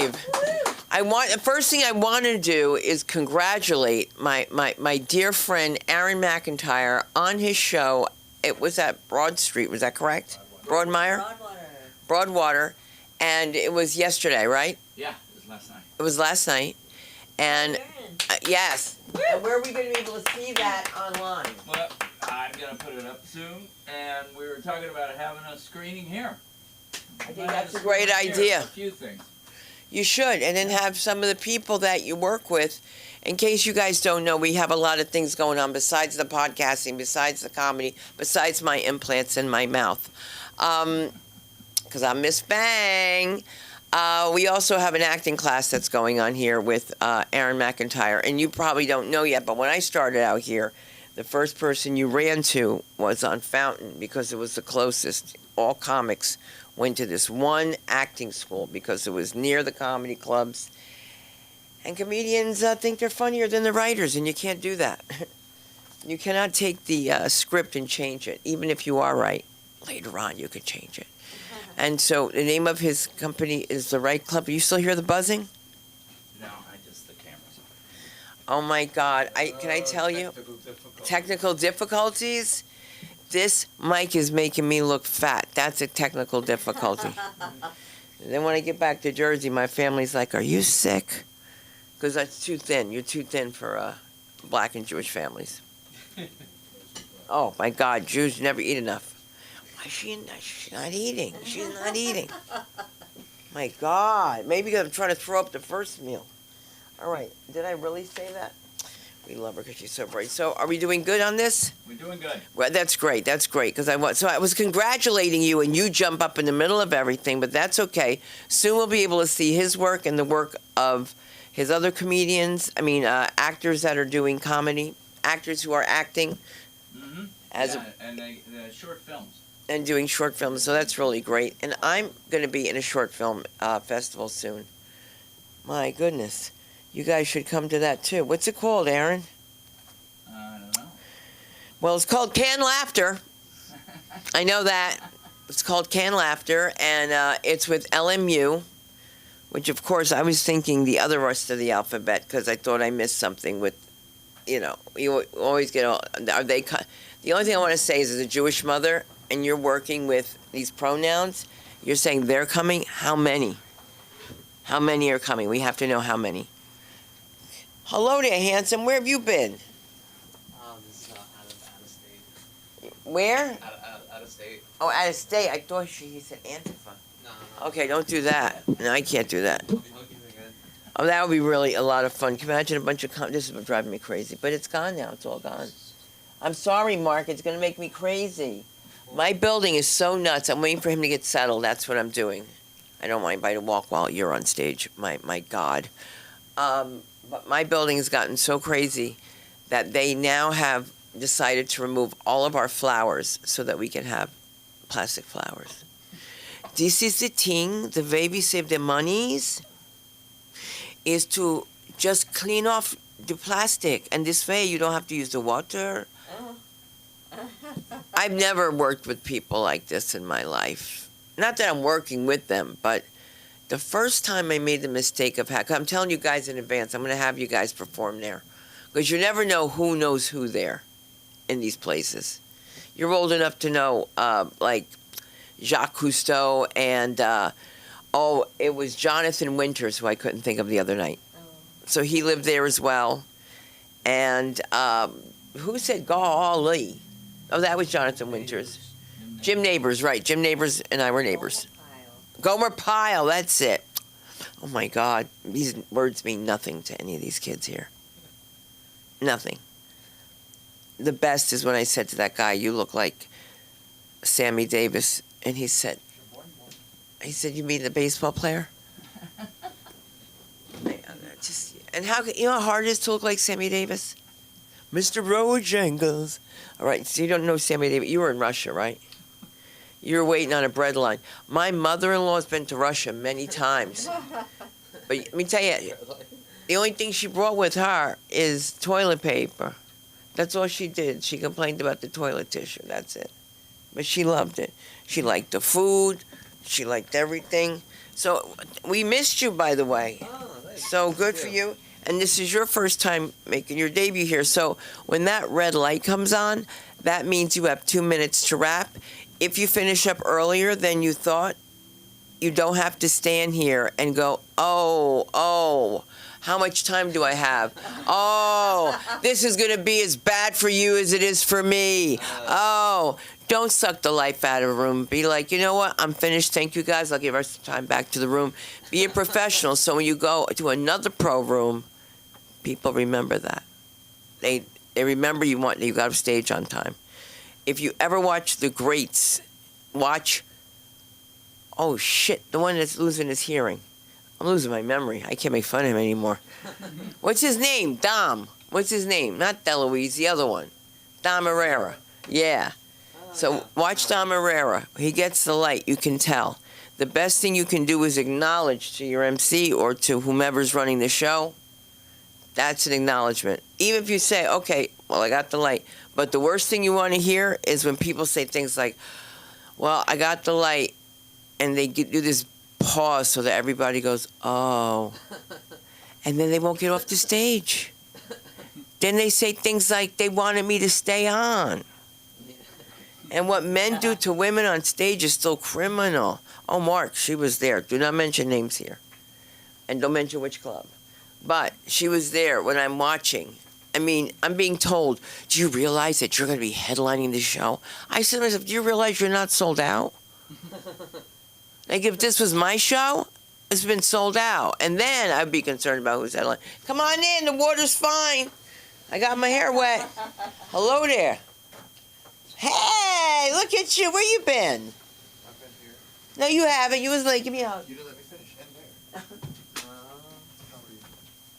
live. The first thing I want to do is congratulate my dear friend Aaron McIntyre on his show. It was at Broad Street, was that correct? Broadwater. Broadwater. And it was yesterday, right? Yeah, it was last night. It was last night. And yes. And where are we going to be able to see that online? Well, I'm going to put it up soon. And we were talking about having a screening here. I think that's a great idea. A few things. You should, and then have some of the people that you work with. In case you guys don't know, we have a lot of things going on besides the podcasting, besides the comedy, besides my implants in my mouth. Because I'm Miss Bang. We also have an acting class that's going on here with Aaron McIntyre. And you probably don't know yet, but when I started out here, the first person you ran to was on Fountain because it was the closest. All comics went to this one acting school because it was near the comedy clubs. And comedians think they're funnier than the writers, and you can't do that. You cannot take the script and change it. Even if you are right, later on you could change it. And so the name of his company is The Right Club. You still hear the buzzing? No, the cameras. Oh my God. Can I tell you? Technical difficulties? This mic is making me look fat. That's a technical difficulty. And then when I get back to Jersey, my family's like, are you sick? Because that's too thin. You're too thin for black and Jewish families. Oh, my God. Jews never eat enough. Why is she's not eating? She's not eating. My God. Maybe because I'm trying to throw up the first meal. All right. Did I really say that? We love her because she's so bright. So are we doing good on this? We're doing good. Well, that's great. That's great. Because I was congratulating you, and you jump up in the middle of everything, but that's okay. Soon we'll be able to see his work and the work of his other comedians. I mean, actors that are doing comedy, actors who are acting. Mm-hmm. And the short films. And doing short films. So that's really great. And I'm going to be in a short film festival soon. My goodness. You guys should come to that, too. What's it called, Aaron? I don't know. Well, it's called Canned Laughter. I know that. It's called Canned Laughter, and it's with LMU, which, of course, I was thinking the other rest of the alphabet because I thought I missed something with, you always get all, are they, the only thing I want to say is as a Jewish mother, and you're working with these pronouns, you're saying they're coming. How many? How many are coming? We have to know how many. Hello there, handsome. Where have you been? This is out of state. Where? Out of state. Oh, out of state. I thought he said Antifa. No. Okay, don't do that. No, I can't do that. I'll keep it good. Oh, that would be really a lot of fun. Can you imagine a bunch of... This is driving me crazy. But it's gone now. It's all gone. I'm sorry, Mark. It's going to make me crazy. My building is so nuts. I'm waiting for him to get settled. That's what I'm doing. I don't want anybody to walk while you're on stage. My God. But my building has gotten so crazy that they now have decided to remove all of our flowers so that we can have plastic flowers. This is the thing, the way we save the monies is to just clean off the plastic. And this way you don't have to use the water. I've never worked with people like this in my life. Not that I'm working with them, but the first time I made the mistake of I'm telling you guys in advance, I'm going to have you guys perform there. Because you never know who knows who there in these places. You're old enough to know, like, Jacques Cousteau and, it was Jonathan Winters, who I couldn't think of the other night. So he lived there as well. And who said golly? Oh, that was Jonathan Winters. Jim Neighbors, right. Jim Neighbors and I were neighbors. Gomer Pyle, that's it. Oh, my God. These words mean nothing to any of these kids here. Nothing. The best is when I said to that guy, you look like Sammy Davis. And he said, you mean the baseball player? And how hard it is to look like Sammy Davis? Mr. Bojangles. All right, so you don't know Sammy Davis. You were in Russia, right? You're waiting on a bread line. My mother-in-law's been to Russia many times. But let me tell you, the only thing she brought with her is toilet paper. That's all she did. She complained about the toilet tissue. That's it. But she loved it. She liked the food. She liked everything. So we missed you, by the way. Oh, thanks. So good for you. And this is your first time making your debut here. So when that red light comes on, that means you have 2 minutes to wrap. If you finish up earlier than you thought, you don't have to stand here and go, oh, how much time do I have? Oh, this is going to be as bad for you as it is for me. Oh, don't suck the life out of a room. Be like, you know what? I'm finished. Thank you, guys. I'll give our time back to the room. Be a professional. So when you go to another pro room, people remember that. They remember you got off stage on time. If you ever watch The Greats, oh shit, the one that's losing his hearing. I'm losing my memory. I can't make fun of him anymore. What's his name? Dom. What's his name? Not DeLuise, the other one. Dom Herrera. Yeah. So watch Dom Herrera. He gets the light, you can tell. The best thing you can do is acknowledge to your MC or to whomever's running the show. That's an acknowledgement. Even if you say, okay, well, I got the light. But the worst thing you want to hear is when people say things like, well, I got the light, and they do this pause so that everybody goes, oh. And then they won't get off the stage. Then they say things like they wanted me to stay on. And what men do to women on stage is still criminal. Oh, Mark, she was there. Do not mention names here. And don't mention which club. But she was there when I'm watching. I mean, I'm being told, do you realize that you're going to be headlining the show? I said to myself, do you realize you're not sold out? Like, if this was my show, it's been sold out. And then I'd be concerned about who's headlining. Come on in, the water's fine. I got my hair wet. Hello there. Hey, look at you. Where you been? I've been here. No, you haven't. You was like, give me a hug. You didn't let me finish. And there. How are you?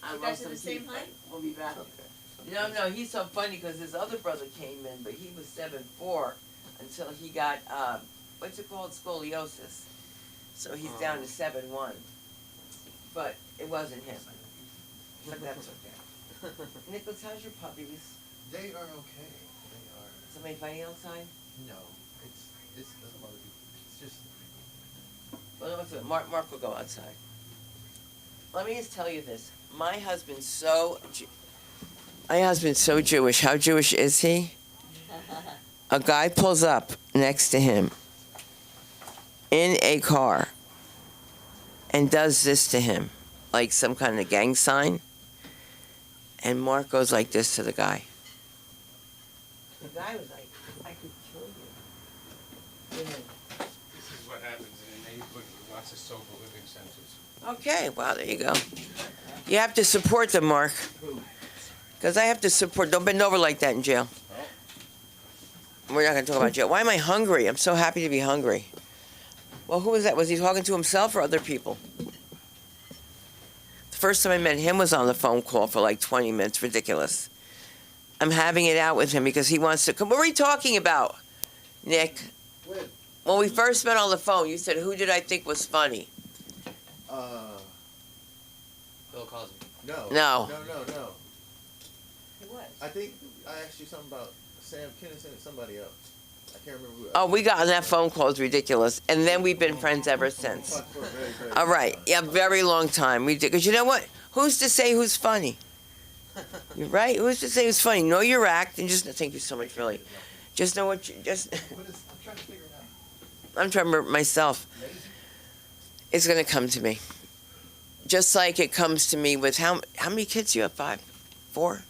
I You guys are the same height? We'll be back. Okay. No, he's so funny because his other brother came in, but he was 7'4" until he got, what's it called, scoliosis. So he's down to 7'1". But it wasn't him. But that's okay. Nicholas, how's your puppies? They are okay. They are. Somebody fighting outside? No, it doesn't bother me. It's just. Well, no, Mark will go outside. Let me just tell you this. My husband's so Jewish. How Jewish is he? A guy pulls up next to him in a car and does this to him, like some kind of gang sign. And Mark goes like this to the guy. The guy was like, I could kill you. This is what happens in a neighborhood with lots of sober living centers. Okay, well, there you go. You have to support them, Mark. Because I have to support. Don't bend over like that in jail. We're not going to talk about jail. Why am I hungry? I'm so happy to be hungry. Well, who was that? Was he talking to himself or other people? The first time I met him was on the phone call for like 20 minutes. Ridiculous. I'm having it out with him because he wants to come. What were we talking about, Nick? When we first met on the phone, you said, who did I think was funny? Bill Cosby. No. No. No. It was. I think I asked you something about Sam Kinison and somebody else. I can't remember who. Oh, we got on that phone call. It was ridiculous. And then we've been friends ever since. Talked for a very, very All long right. time. Yeah, very long time. We did. Because you know what? Who's to say who's funny? You're right. Who's to say who's funny? Know your act and just thank you so much, really. Just know what you just. What is, I'm trying to figure it out. I'm trying to remember myself. It's gonna come to me. Just like it comes to me with how many kids do you have? 5? 4?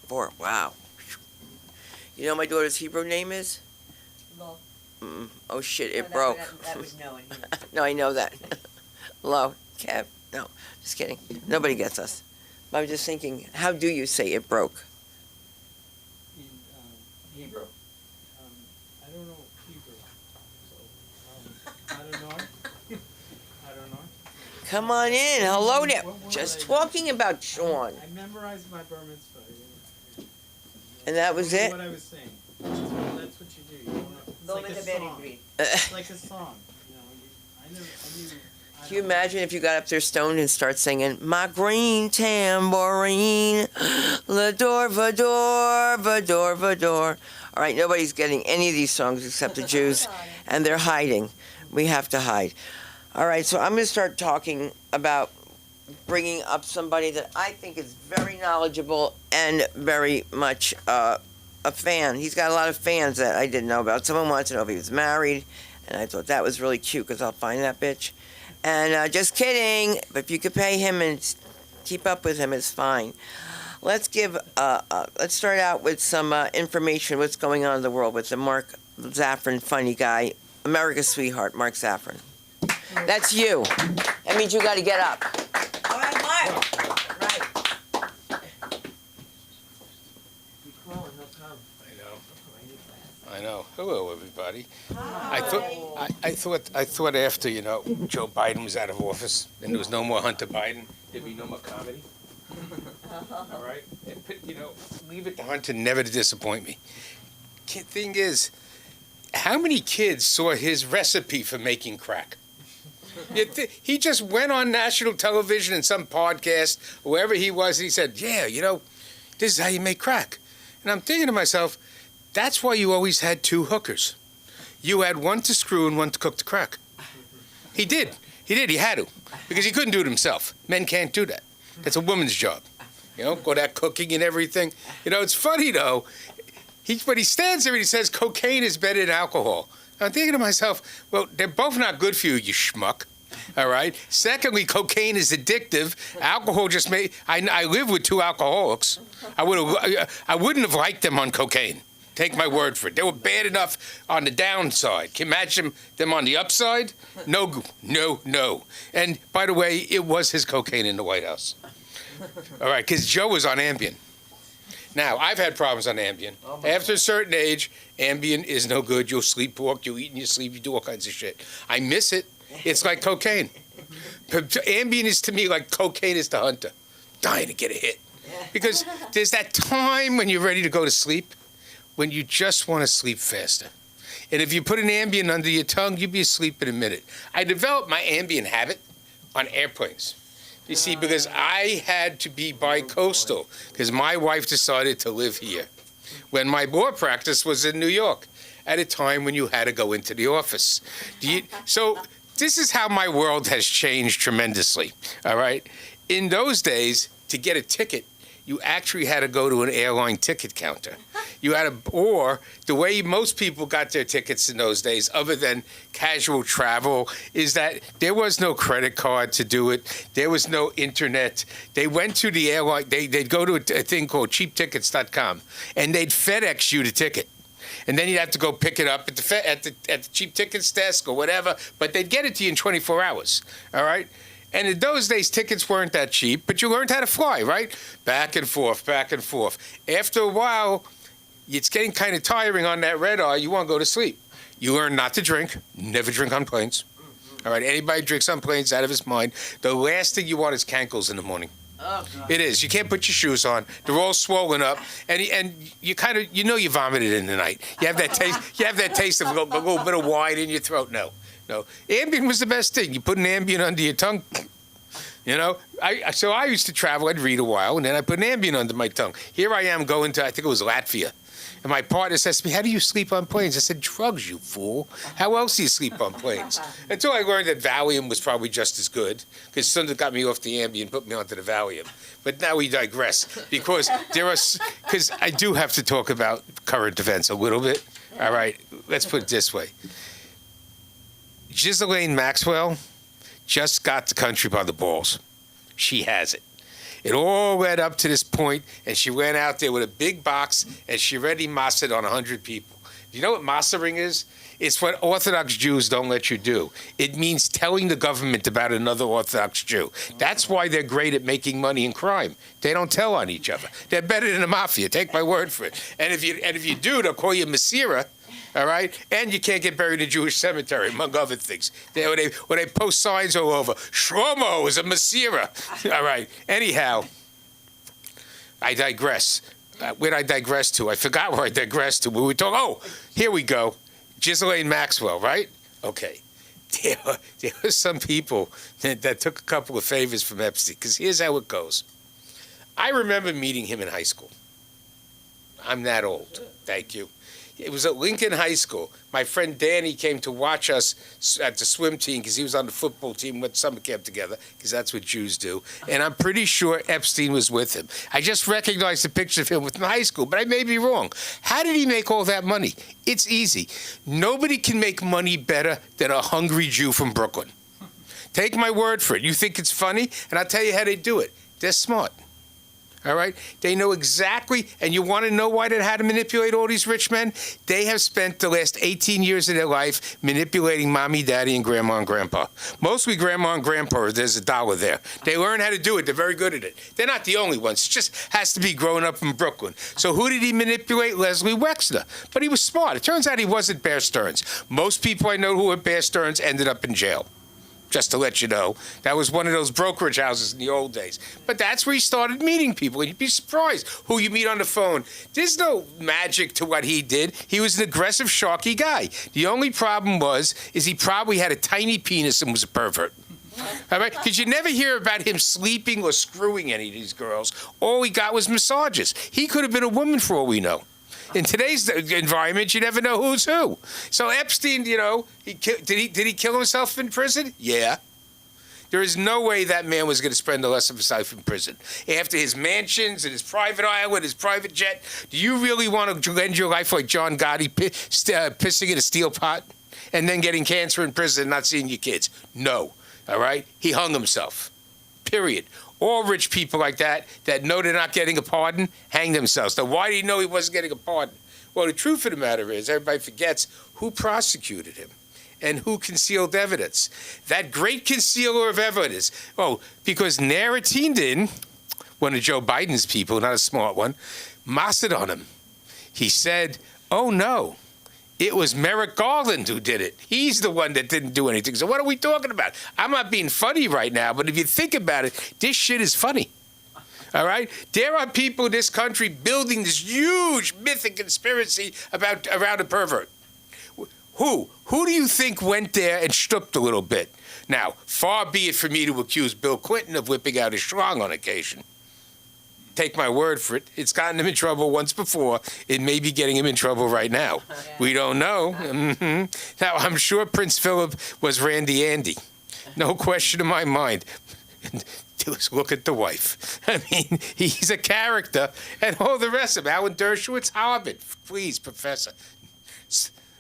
4. Wow. You know what my daughter's Hebrew name is? Lo. Oh shit! It Oh, broke. That would know in here. No, I know that. Lo, Kev. No, just kidding. Nobody gets us. But I'm just thinking, how do you say it broke? In Hebrew. I don't know Hebrew, so I don't know. I don't know. Come on in. Hello there. What Just did I- talking about Sean. I memorized my bar mitzvah. And that was I don't it? know what I was saying. That's what you do. You don't know. It's Lo like a medaberi song. Greek. It's like a song. You know, I knew. Can you imagine if you got up there stoned and start singing, my green tambourine, Lador, Vador, Vador, Vador. All right, nobody's getting any of these songs except the Jews, and they're hiding. We have to hide. All right, so I'm going to start talking about bringing up somebody that I think is very knowledgeable and very much a fan. He's got a lot of fans that I didn't know about. Someone wants to know if he was married, and I thought that was really cute because I'll find that bitch. And just kidding, but if you could pay him and keep up with him, it's fine. Let's start out with some information, what's going on in the world with the Mark Zaffron funny guy, America's sweetheart, Mark Zaffron. That's you. That means you got to get up. All right, Mark. Right. Keep crawling, he'll come. I know. Hello, everybody. Hi. I thought after Joe Biden was out of office and there was no more Hunter Biden, there'd be no more comedy. All right, and leave it to Hunter never to disappoint me. Thing is, how many kids saw his recipe for making crack? He just went on national television in some podcast, wherever he was, and he said, "Yeah, this is how you make crack." And I'm thinking to myself, that's why you always had two hookers. You had one to screw and one to cook the crack. He did. He had to, because he couldn't do it himself. Men can't do that. That's a woman's job. Go that cooking and everything. It's funny though. But he stands there and he says cocaine is better than alcohol. I'm thinking to myself, well, they're both not good for you, you schmuck. All right. Secondly, cocaine is addictive. Alcohol just made. I live with two alcoholics. I wouldn't have liked them on cocaine. Take my word for it. They were bad enough on the downside. Can you imagine them on the upside? No. And by the way, it was his cocaine in the White House. All right, because Joe was on Ambien. Now, I've had problems on Ambien. After a certain age, Ambien is no good. You'll sleepwalk, you eat in your sleep, you do all kinds of shit. I miss it. It's like cocaine. Ambien is to me like cocaine is to Hunter. Dying to get a hit. Because there's that time when you're ready to go to sleep, when you just want to sleep faster. And if you put an Ambien under your tongue, you'll be asleep in a minute. I developed my Ambien habit on airplanes. You see, because I had to be bi-coastal, because my wife decided to live here when my law practice was in New York, at a time when you had to go into the office. So this is how my world has changed tremendously, all right? In those days, to get a ticket, you actually had to go to an airline ticket counter. Or the way most people got their tickets in those days, other than casual travel, is that there was no credit card to do it. There was no internet. They went to the airline. They'd go to a thing called cheaptickets.com, and they'd FedEx you the ticket. And then you'd have to go pick it up at the cheap tickets desk or whatever, but they'd get it to you in 24 hours, all right? And in those days, tickets weren't that cheap, but you learned how to fly, right? Back and forth, back and forth. After a while, it's getting kind of tiring on that red eye. You want to go to sleep. You learn not to drink. Never drink on planes. All right, anybody drinks on planes out of his mind. The last thing you want is cankles in the morning. Oh, God. It is. You can't put your shoes on. They're all swollen up, and you kind of you vomited in the night. You have that taste. You have that taste of a little bit of wine in your throat. No. Ambien was the best thing. You put an Ambien under your tongue. So I used to travel. I'd read a while, and then I put an Ambien under my tongue. Here I am going to, I think it was Latvia. And my partner says to me, "How do you sleep on planes?" I said, "Drugs, you fool. How else do you sleep on planes?" Until I learned that Valium was probably just as good, because Sundar got me off the Ambien and put me onto the Valium. But now we digress, because I do have to talk about current events a little bit. All right, let's put it this way. Ghislaine Maxwell just got the country by the balls. She has it. It all led up to this point, and she went out there with a big box, and she already massed on 100 people. Do you know what massering is? It's what Orthodox Jews don't let you do. It means telling the government about another Orthodox Jew. That's why they're great at making money in crime. They don't tell on each other. They're better than the mafia. Take my word for it. And if you do, they'll call you Masira. All right, and you can't get buried in a Jewish cemetery, among other things. They post signs all over. Shlomo is a Masira. All right. Anyhow, I digress. Where did I digress to? I forgot where I digressed to. We were talking. Oh, here we go. Ghislaine Maxwell, right? Okay. There were some people that took a couple of favors from Epstein. Because here's how it goes. I remember meeting him in high school. I'm that old. Thank you. It was at Lincoln High School. My friend Danny came to watch us at the swim team because he was on the football team, went summer camp together, because that's what Jews do. And I'm pretty sure Epstein was with him. I just recognized a picture of him with high school, but I may be wrong. How did he make all that money? It's easy. Nobody can make money better than a hungry Jew from Brooklyn. Take my word for it. You think it's funny? And I'll tell you how they do it. They're smart. All right? They know exactly, and you want to know why they had to manipulate all these rich men? They have spent the last 18 years of their life manipulating mommy, daddy, and grandma and grandpa. Mostly grandma and grandpa, there's $1 there. They learn how to do it. They're very good at it. They're not the only ones. It just has to be growing up in Brooklyn. So who did he manipulate? Leslie Wexner. But he was smart. It turns out he wasn't Bear Stearns. Most people I know who were Bear Stearns ended up in jail. Just to let you know, that was one of those brokerage houses in the old days. But that's where he started meeting people, and you'd be surprised who you meet on the phone. There's no magic to what he did. He was an aggressive, sharky guy. The only problem is he probably had a tiny penis and was a pervert. All right? Because you never hear about him sleeping or screwing any of these girls. All he got was massages. He could have been a woman for all we know. In today's environment, you never know who's who. So Epstein, you know, did he kill himself in prison? Yeah. There is no way that man was going to spend the rest of his life in prison. After his mansions and his private island, his private jet, do you really want to end your life like John Gotti, pissing in a steel pot and then getting cancer in prison and not seeing your kids? No. All right? He hung himself. Period. All rich people like that know they're not getting a pardon, hang themselves. Now, why do you know he wasn't getting a pardon? Well, the truth of the matter is, everybody forgets who prosecuted him and who concealed evidence. That great concealer of evidence. Oh, because Narratindin, one of Joe Biden's people, not a smart one, mossed on him. He said, oh, no. It was Merrick Garland who did it. He's the one that didn't do anything. So what are we talking about? I'm not being funny right now, but if you think about it, this shit is funny. All right? There are people in this country building this huge mythic conspiracy around a pervert. Who? Who do you think went there and stooped a little bit? Now, far be it for me to accuse Bill Clinton of whipping out his schlong on occasion. Take my word for it. It's gotten him in trouble once before. It may be getting him in trouble right now. Yeah. We don't know. Now, I'm sure Prince Philip was Randy Andy. No question in my mind. Just look at the wife. I mean, he's a character. And all the rest of them. Alan Dershowitz, Harvard. Please, Professor.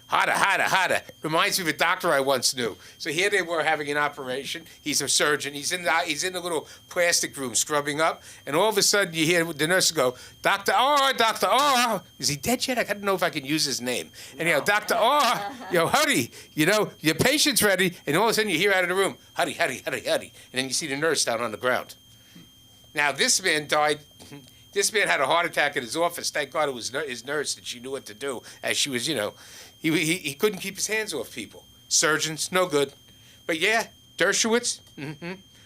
Hotter. Reminds me of a doctor I once knew. So here they were having an operation. He's a surgeon. He's in the little plastic room scrubbing up. And all of a sudden you hear the nurse go, Dr. R. Is he dead yet? I don't know if I can use his name. Anyhow, Dr. R. Hurry. Your patient's ready. And all of a sudden you hear out of the room, hurry. And then you see the nurse down on the ground. Now, this man died. This man had a heart attack in his office. Thank God it was his nurse that she knew what to do as she was, He couldn't keep his hands off people. Surgeons, no good. But yeah, Dershowitz,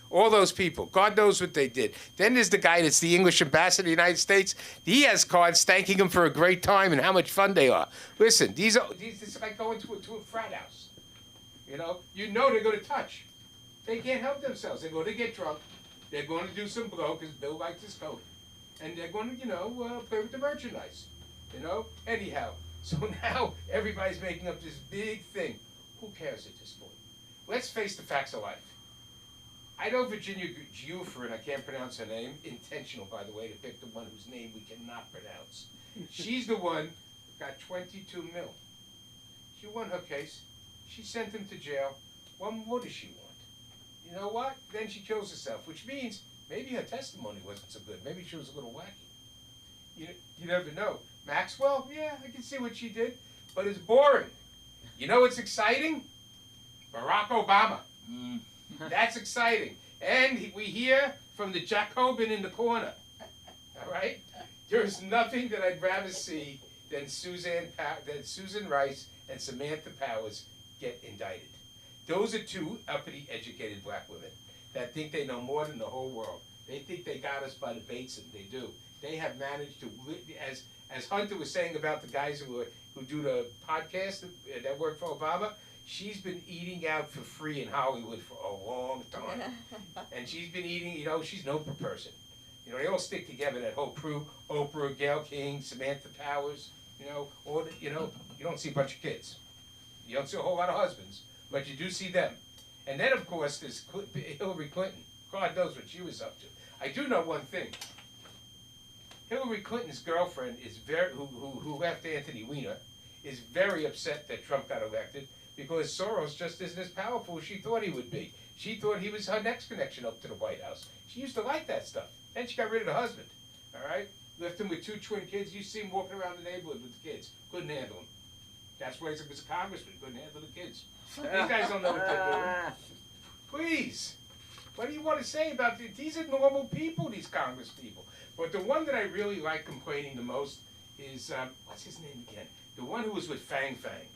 all those people. God knows what they did. Then there's the guy that's the English ambassador to the United States. He has cards thanking him for a great time and how much fun they are. Listen, it's like going to a frat house. You know they're going to touch. They can't help themselves. They're going to get drunk. They're going to do some blow because Bill likes his coat. And they're going to, play with the merchandise. Anyhow. So now everybody's making up this big thing. Who cares at this point? Let's face the facts of life. I know Virginia Giuffre, and I can't pronounce her name, intentional, by the way, to pick the one whose name we cannot pronounce. She's the one who got 22 mil. She won her case. She sent him to jail. What more does she want? You know what? Then she kills herself, which means maybe her testimony wasn't so good. Maybe she was a little wacky. You never know. Maxwell, yeah, I can see what she did, but it's boring. You know what's exciting? Barack Obama. That's exciting. And we hear from the Jacobin in the corner. All right? There's nothing that I'd rather see than Susan Rice and Samantha Powers get indicted. Those are two uppity, educated black women that think they know more than the whole world. They think they got us by the Bateson. They do. They have managed to, as Hunter was saying about the guys who do the podcast that work for Obama, she's been eating out for free in Hollywood for a long time. And she's been eating, she's no person. They all stick together, that whole crew, Oprah, Gayle King, Samantha Powers. you know, you don't see a bunch of kids. You don't see a whole lot of husbands, but you do see them. And then, of course, there's Hillary Clinton. God knows what she was up to. I do know one thing. Hillary Clinton's girlfriend is who left Anthony Weiner, is very upset that Trump got elected because Soros just isn't as powerful as she thought he would be. She thought he was her next connection up to the White House. She used to like that stuff. Then she got rid of the husband. All right, left him with 2 twin kids. You see him walking around the neighborhood with the kids. Couldn't handle them. That's why he was a congressman. Couldn't handle the kids. These guys don't know what they're doing. Please. What do you want to say about this? These are normal people, these Congress people. But the one that I really like complaining the most is, what's his name again? The one who was with Fang Fang.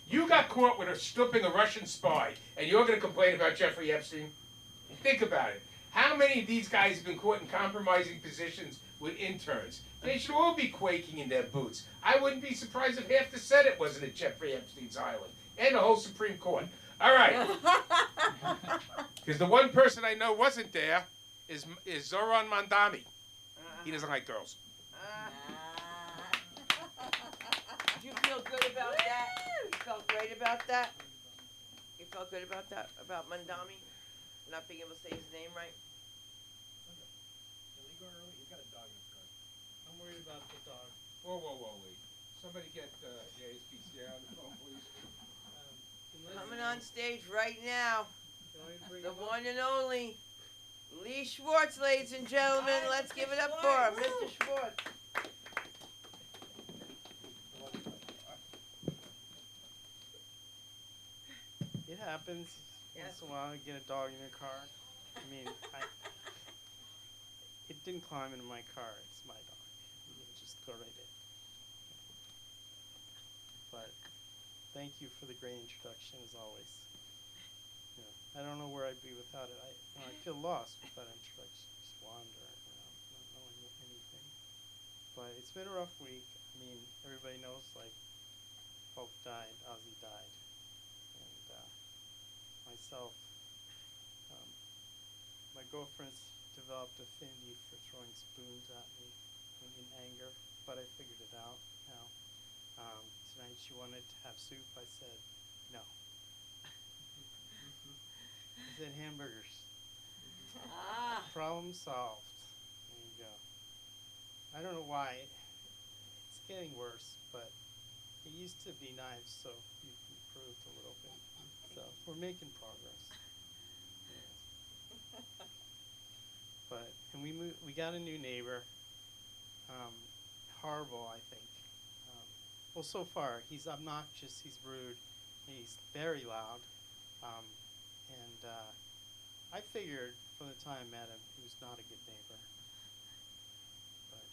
You got caught with her stooping a Russian spy, and you're going to complain about Jeffrey Epstein? Think about it. How many of these guys have been caught in compromising positions with interns? They should all be quaking in their boots. I wouldn't be surprised if half the Senate wasn't at Jeffrey Epstein's island, and the whole Supreme Court. All right. Because the one person I know wasn't there is Zoran Mandami. He doesn't like girls. Do you feel good about that? You felt great about that? You felt good about that? About Mandami? Not being able to say his name right? He's got a dog in his car. I'm worried about the dog. Whoa, wait. Somebody get the ASPCA on the phone, please. Coming on stage right now, You want me to bring the him up? one and only Lee Schwartz, ladies and gentlemen. Let's give it up for him, Mr. Schwartz. It happens. Once in a while, you get a dog in your car. I mean, it didn't climb into my car. It's my dog. You can just go right in. But thank you for the great introduction, as always. I don't know where I'd be without it. I feel lost without introduction. Just wandering around, not knowing anything. But it's been a rough week. I mean, everybody knows, like, Pope died, Ozzy died, and myself, my girlfriend's developed affinity for throwing spoons at me in anger, but I figured it out now. Tonight she wanted to have soup. I said no. I said hamburgers. Problem solved. There you go. I don't know why. It's getting worse, but it used to be knives, so we've improved a little bit. So we're making progress. Yeah. But we got a new neighbor. Horrible, I think. Well, so far he's obnoxious. He's rude. He's very loud. And I figured from the time I met him, he was not a good neighbor. But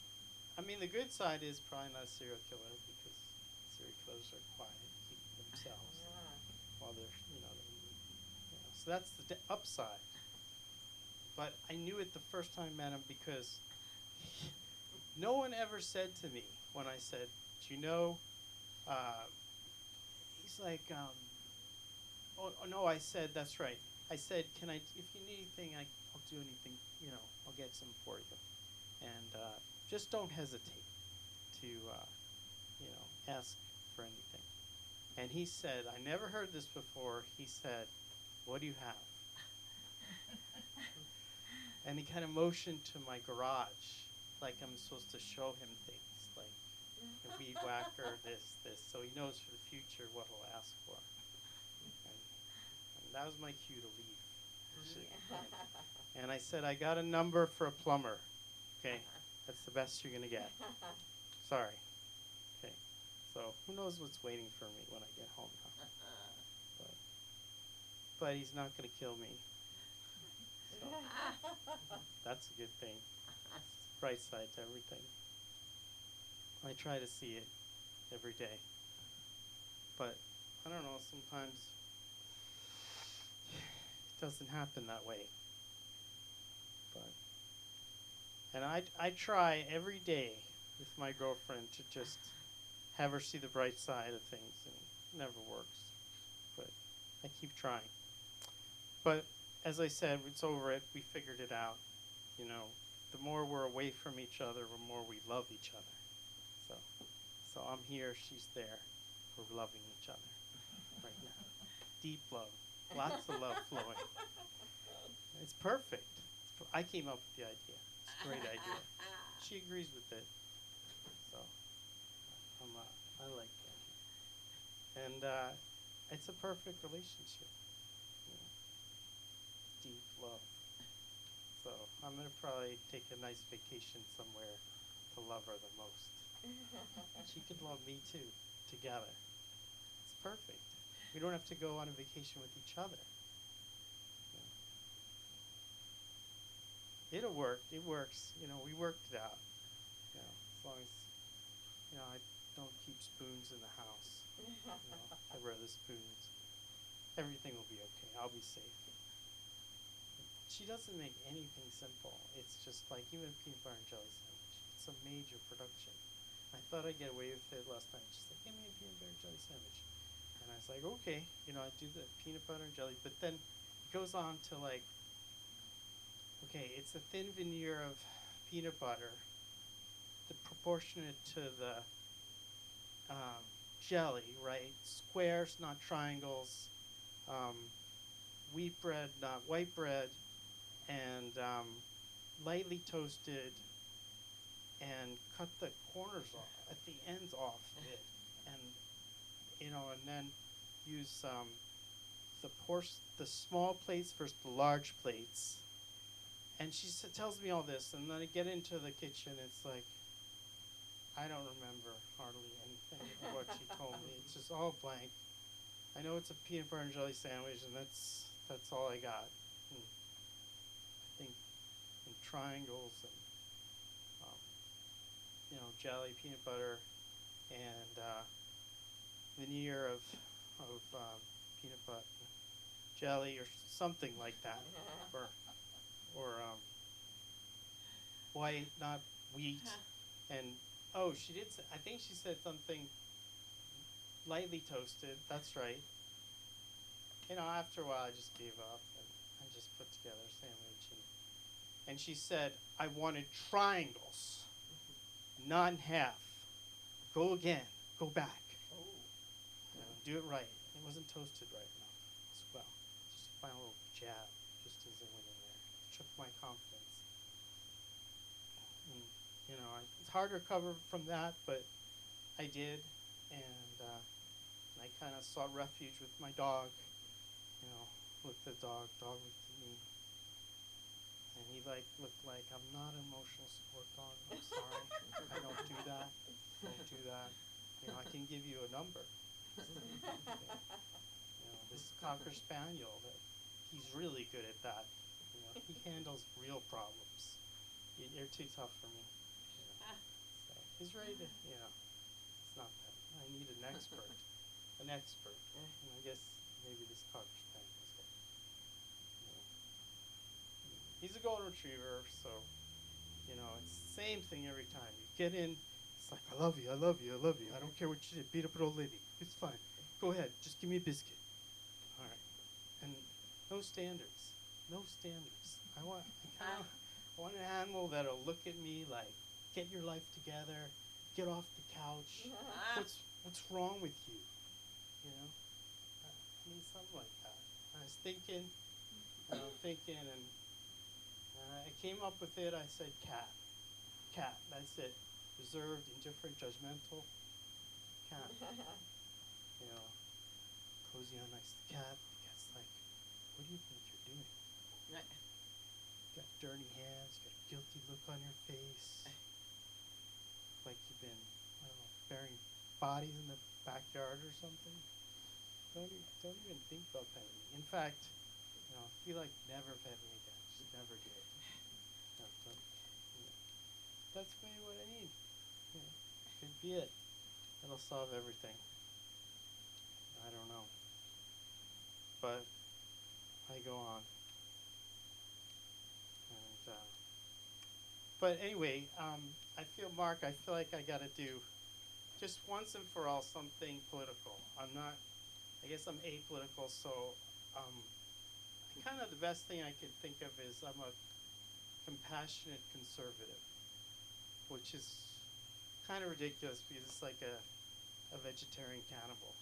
I mean, the good side is probably not a serial killer, because serial killers are quiet, keep to themselves while they're, so that's the upside. But I knew it the first time I met him, because no one ever said to me when I said, do you know, he's like, oh no, I said, that's right. I said, if you need anything, I'll do anything, I'll get some for you. And just don't hesitate to, ask for anything. And he said, I never heard this before. He said, what do you have? And he kind of motioned to my garage, like I'm supposed to show him things, like a weed whacker, this. So he knows for the future what he'll ask for. And that was my cue to leave. And I said, I got a number for a plumber. Okay, that's the best you're going to get. Sorry. Okay, so who knows what's waiting for me when I get home now. But he's not going to kill me. So that's a good thing. It's the bright side to everything. I try to see it every day. But I don't know, sometimes it doesn't happen that way. And I try every day with my girlfriend to just have her see the bright side of things, and it never works. But I keep trying. But as I said, it's over it. We figured it out. The more we're away from each other, the more we love each other. So So I'm here, she's there. We're loving each other right now. Deep love, lots of love flowing. It's perfect. I came up with the idea. It's a great idea. She agrees with it. So I like that. And it's a perfect relationship. You know, deep love. So I'm gonna probably take a nice vacation somewhere to love her the most. She could love me too, together. It's perfect. We don't have to go on a vacation with each other. It'll work. It works. You know, we worked it out. You know, as long as, you know, I don't keep spoons in the house. You know, I wear the spoons. Everything will be okay. I'll be safe. She doesn't make anything simple. It's just like even a peanut butter and jelly sandwich. It's a major production. I thought I'd get away with it last night. She's like, give me a peanut butter and jelly sandwich. And I was like, okay. You know, I do the peanut butter and jelly, but then it goes on to like, okay, it's a thin veneer of peanut butter, the proportionate to the jelly, right? Squares, not triangles. Wheat bread, not white bread, and lightly toasted, and cut the corners off, at the ends off of it, and you know, and then use the small plates versus the large plates. And she tells me all this, and then I get into the kitchen. It's like I don't remember hardly anything of what she told me. It's just all blank. I know it's a peanut butter and jelly sandwich, and that's all I got. And I think in triangles and you know, jelly, peanut butter, and veneer of peanut butter, jelly, or something like that, or white, not wheat, and oh, she did say, I think she said something lightly toasted. That's right. You know, after a while, I just gave up and I just put together a sandwich, and she said I wanted triangles, not in half. Go again. Go back. You know, do it right. It wasn't toasted right enough as well. Just a final little jab, just as it went in there. Shook my confidence. And, you know, it's hard to recover from that, but I did, and I kind of sought refuge with my dog. You know, looked at the dog looked at me, and he looked like, I'm not an emotional support dog. I'm sorry, I don't do that. Don't do that. You know, I can give you a number. You know, this Cocker Spaniel, he's really good at that. You know, he handles real problems. You're too tough for me. You know. So he's ready to, you know, it's not that. I need an expert. An expert. And I guess maybe this Cocker Spaniel is it. You know. He's a golden retriever, so, you know, it's the same thing every time. You get in, it's like, I love you, I love you, I love you. I don't care what you did. Beat up an old lady. It's fine. Go ahead. Just give me a biscuit. All right. And no standards. No standards. I want an animal that'll look at me like, get your life together, get off the couch. What's wrong with you? You know? I need something like that. I was thinking, and I came up with it. I said cat. Cat. That's it. Reserved, indifferent, judgmental. Cat. You know, cozy on nice to the cat. The cat's like, what do you think you're doing? Got dirty hands, got a guilty look on your face. Like you've been, I don't know, burying bodies in the backyard or something. Don't even think about petting me. In fact, you know, feel like never pet me again. Just never do it. No, you know. That's maybe what I need. You know, could be it. That'll solve everything. I don't know. But I go on. And but anyway, I feel like I gotta do just once and for all something political. I guess I'm apolitical, so kind of the best thing I can think of is I'm a compassionate conservative, which is kind of ridiculous because it's like a vegetarian cannibal.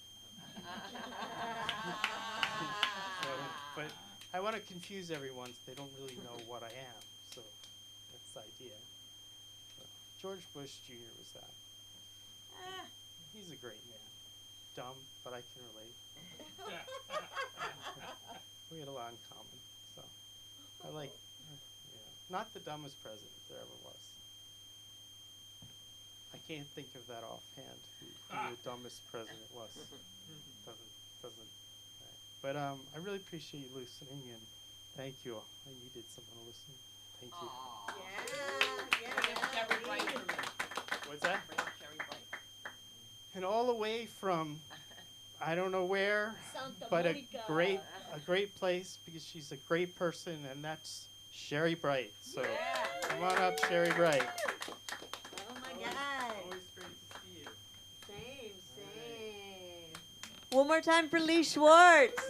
So, but I want to confuse everyone so they don't really know what I am. So that's the idea. So, George Bush Jr. was that. He's a great man. Dumb, but I can relate. We had a lot in common. So I like, not the dumbest president there ever was. I can't think of that offhand who the dumbest president was. Doesn't. Right. But I really appreciate you listening and thank you all. I needed someone to listen. Thank you. What's that? And all the way from I don't know where, but a great place because she's a great person, and that's Sherry Bright. So come on up, Sherry Bright. Oh my God. Always great to see you. Same. One more time for Lee Schwartz.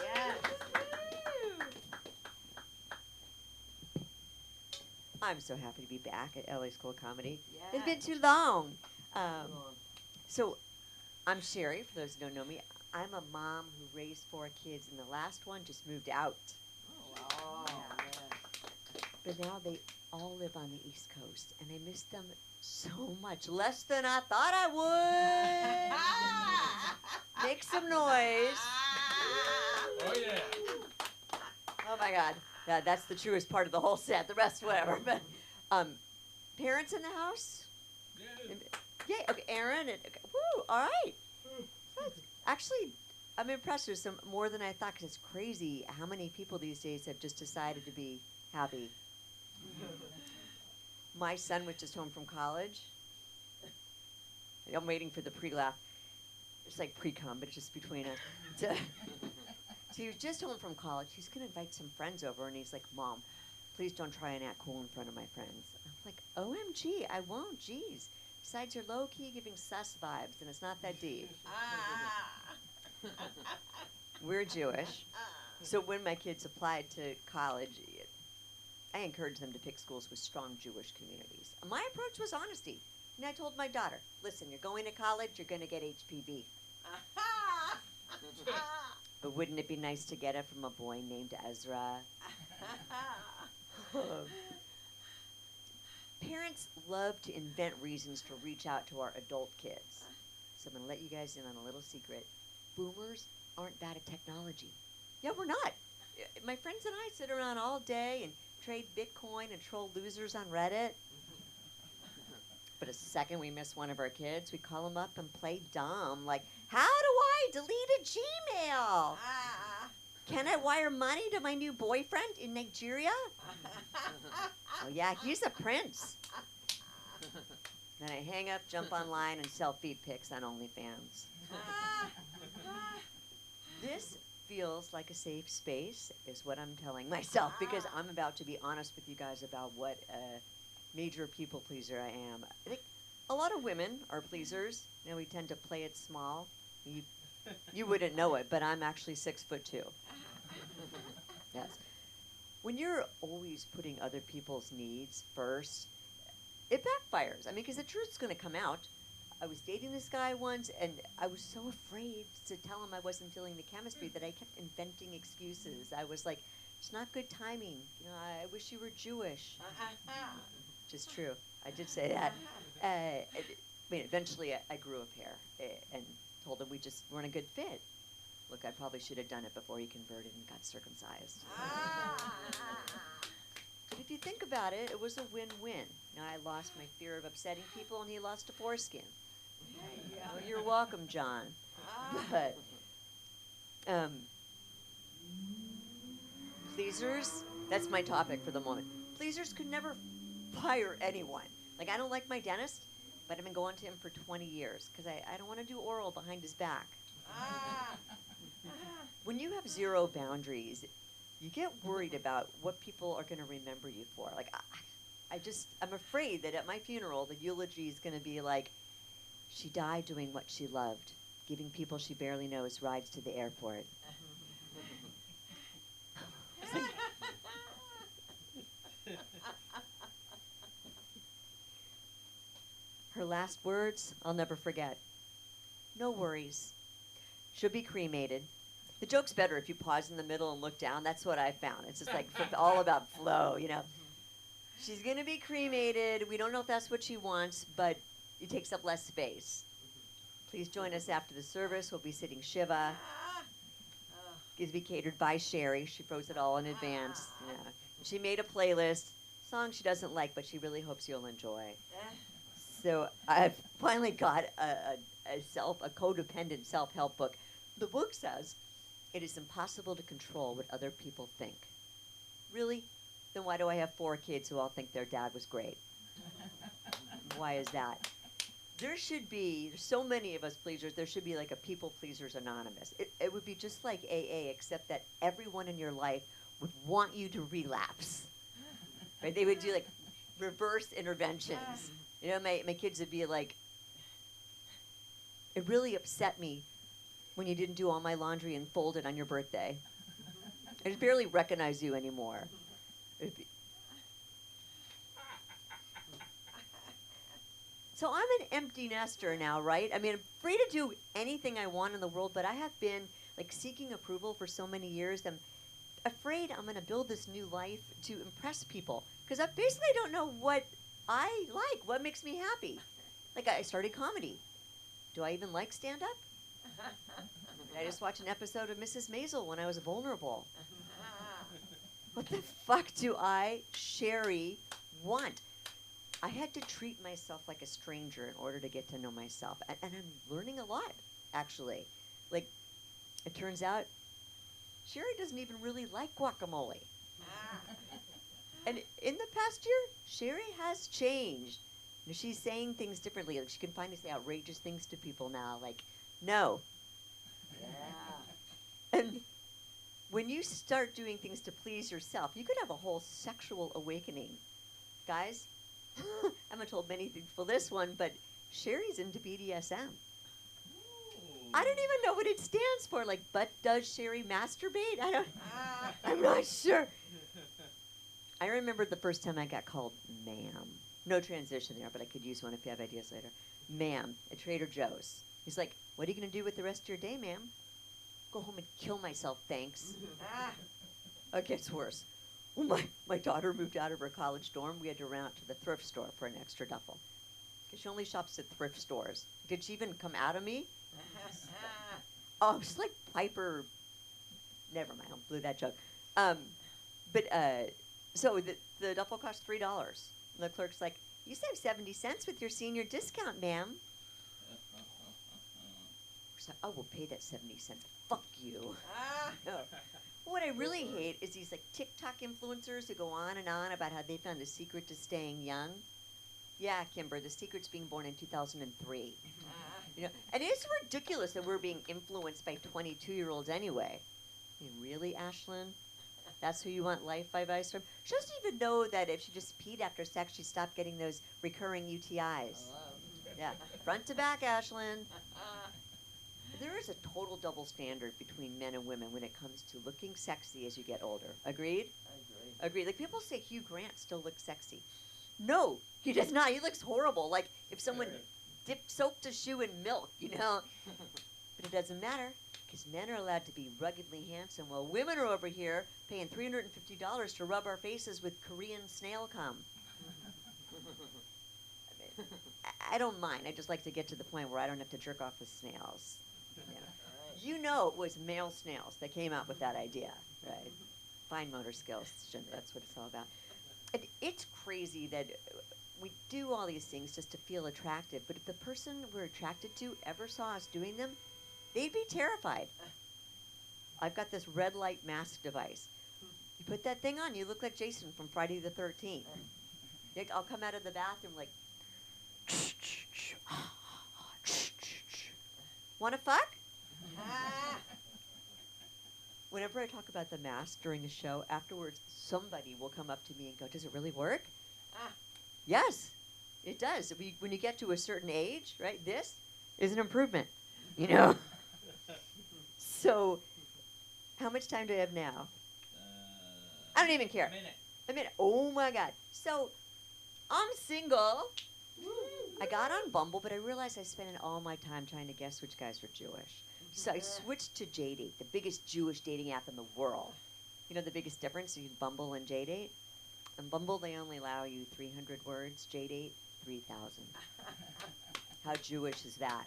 I'm so happy to be back at LA School of Comedy. It's been too long. So I'm Sherry, for those who don't know me. I'm a mom who raised 4 kids, and the last one just moved out. But now they all live on the East Coast, and I miss them so much. Less than I thought I would. Make some noise. Oh yeah. Oh my God. That's the truest part of the whole set. The rest, whatever. But parents in the house? Yeah. Yay. Okay, Aaron. And, okay, woo. All right. Actually, I'm impressed with some more than I thought, because it's crazy how many people these days have just decided to be happy. My son was just home from college. I'm waiting for the pre-laugh. It's like pre-cum, but it's just between us. So he was just home from college. He's going to invite some friends over, and he's like, Mom, please don't try and act cool in front of my friends. I'm like, OMG, I won't, jeez. Besides, you're low-key giving sus vibes, and it's not that deep. We're Jewish. So when my kids applied to college, I encouraged them to pick schools with strong Jewish communities. My approach was honesty. And I told my daughter, listen, you're going to college, you're going to get HPV. But wouldn't it be nice to get it from a boy named Ezra? Parents love to invent reasons to reach out to our adult kids. So I'm going to let you guys in on a little secret. Boomers aren't bad at technology. Yeah, we're not. My friends and I sit around all day and trade Bitcoin and troll losers on Reddit. But a second we miss one of our kids, we call them up and play dumb. Like, how do I delete a Gmail? Can I wire money to my new boyfriend in Nigeria? Oh, yeah, he's a prince. Then I hang up, jump online, and sell feed pics on OnlyFans. This feels like a safe space, is what I'm telling myself, because I'm about to be honest with you guys about what a major people pleaser I am. I think a lot of women are pleasers. You know, we tend to play it small. You wouldn't know it, but I'm actually 6'2". Yes. When you're always putting other people's needs first, it backfires. I mean, because the truth's going to come out. I was dating this guy once, and I was so afraid to tell him I wasn't feeling the chemistry that I kept inventing excuses. I was like, it's not good timing. You know, I wish you were Jewish. Which is true. I did say that. I mean, eventually I grew a pair and told him we just weren't a good fit. Look, I probably should have done it before he converted and got circumcised. But if you think about it, it was a win-win. Now, I lost my fear of upsetting people, and he lost a foreskin. Well, you're welcome, John. But pleasers, that's my topic for the moment. Pleasers could never fire anyone. Like, I don't like my dentist, but I've been going to him for 20 years because I don't want to do oral behind his back. When you have zero boundaries, you get worried about what people are going to remember you for. Like, I'm afraid that at my funeral, the eulogy is going to be like, she died doing what she loved, giving people she barely knows rides to the airport. Her last words, I'll never forget. No worries. She'll be cremated. The joke's better if you pause in the middle and look down. That's what I found. It's just like all about flow, you know. She's going to be cremated. We don't know if that's what she wants, but it takes up less space. Please join us after the service. We'll be sitting Shiva. It's be catered by Sherry. She froze it all in advance. Yeah. She made a playlist, songs she doesn't like, but she really hopes you'll enjoy. So I've finally got a codependent self-help book. The book says, it is impossible to control what other people think. Really? Then why do I have 4 kids who all think their dad was great? Why is that? There's so many of us pleasers, there should be like a People Pleasers Anonymous. It would be just like AA, except that everyone in your life would want you to relapse. Right? They would do like reverse interventions. You know, my kids would be like, it really upset me when you didn't do all my laundry and fold it on your birthday. I just barely recognize you anymore. It'd be- So I'm an empty nester now, right? I mean, I'm free to do anything I want in the world, but I have been like seeking approval for so many years. I'm afraid I'm going to build this new life to impress people because I basically don't know what I like, what makes me happy. Like I started comedy. Do I even like stand-up? I just watched an episode of Mrs. Maisel when I was vulnerable. What the fuck do I, Sherry, want? I had to treat myself like a stranger in order to get to know myself. And I'm learning a lot, actually. Like, it turns out, Sherry doesn't even really like guacamole. And in the past year, Sherry has changed. You know, she's saying things differently. Like, she can finally say outrageous things to people now, like, no. Yeah. And when you start doing things to please yourself, you could have a whole sexual awakening. Guys, I haven't told many people this one, but Sherry's into BDSM. I don't even know what it stands for. Like, but does Sherry masturbate? I'm not sure. I remember the first time I got called ma'am. No transition there, but I could use one if you have ideas later. Ma'am at Trader Joe's. He's like, what are you going to do with the rest of your day, ma'am? Go home and kill myself, thanks. It gets worse. When my daughter moved out of her college dorm, we had to run out to the thrift store for an extra duffel. Because she only shops at thrift stores. Did she even come out of me? Oh, she's like Piper. Never mind, I blew that joke. So the duffel cost $3. And the clerk's like, you save 70 cents with your senior discount, ma'am. She's like, oh, we'll pay that 70 cents. Fuck you. No. What I really hate is these like TikTok influencers who go on and on about how they found the secret to staying young. Yeah, Kimber, the secret's being born in 2003. You know, and it's ridiculous that we're being influenced by 22-year-olds anyway. I mean, really, Ashlyn? That's who you want life advice from? She doesn't even know that if she just peed after sex, she'd stop getting those recurring UTIs. Yeah, front to back, Ashlyn. There is a total double standard between men and women when it comes to looking sexy as you get older. Agreed? I agree. Agreed. Like, people say Hugh Grant still looks sexy. No, he does not. He looks horrible. Like, if someone soaked a shoe in milk, you know? But it doesn't matter, because men are allowed to be ruggedly handsome, while women are over here paying $350 to rub our faces with Korean snail cum. I mean, I don't mind. I just like to get to the point where I don't have to jerk off with snails. You know it was male snails that came up with that idea, right? Fine motor skills, that's what it's all about. And it's crazy that we do all these things just to feel attractive, but if the person we're attracted to ever saw us doing them, they'd be terrified. I've got this red light mask device. You put that thing on, you look like Jason from Friday the 13th. I'll come out of the bathroom like, wanna fuck? Whenever I talk about the mask during the show, afterwards somebody will come up to me and go, does it really work? Yes, it does. When you get to a certain age, right, this is an improvement, you know? So, how much time do I have now? I don't even care. A minute. A minute. Oh my God. So, I'm single. I got on Bumble, but I realized I spent all my time trying to guess which guys were Jewish. So I switched to JDate, the biggest Jewish dating app in the world. You know the biggest difference between Bumble and JDate? On Bumble, they only allow you 300 words. JDate, 3,000. How Jewish is that?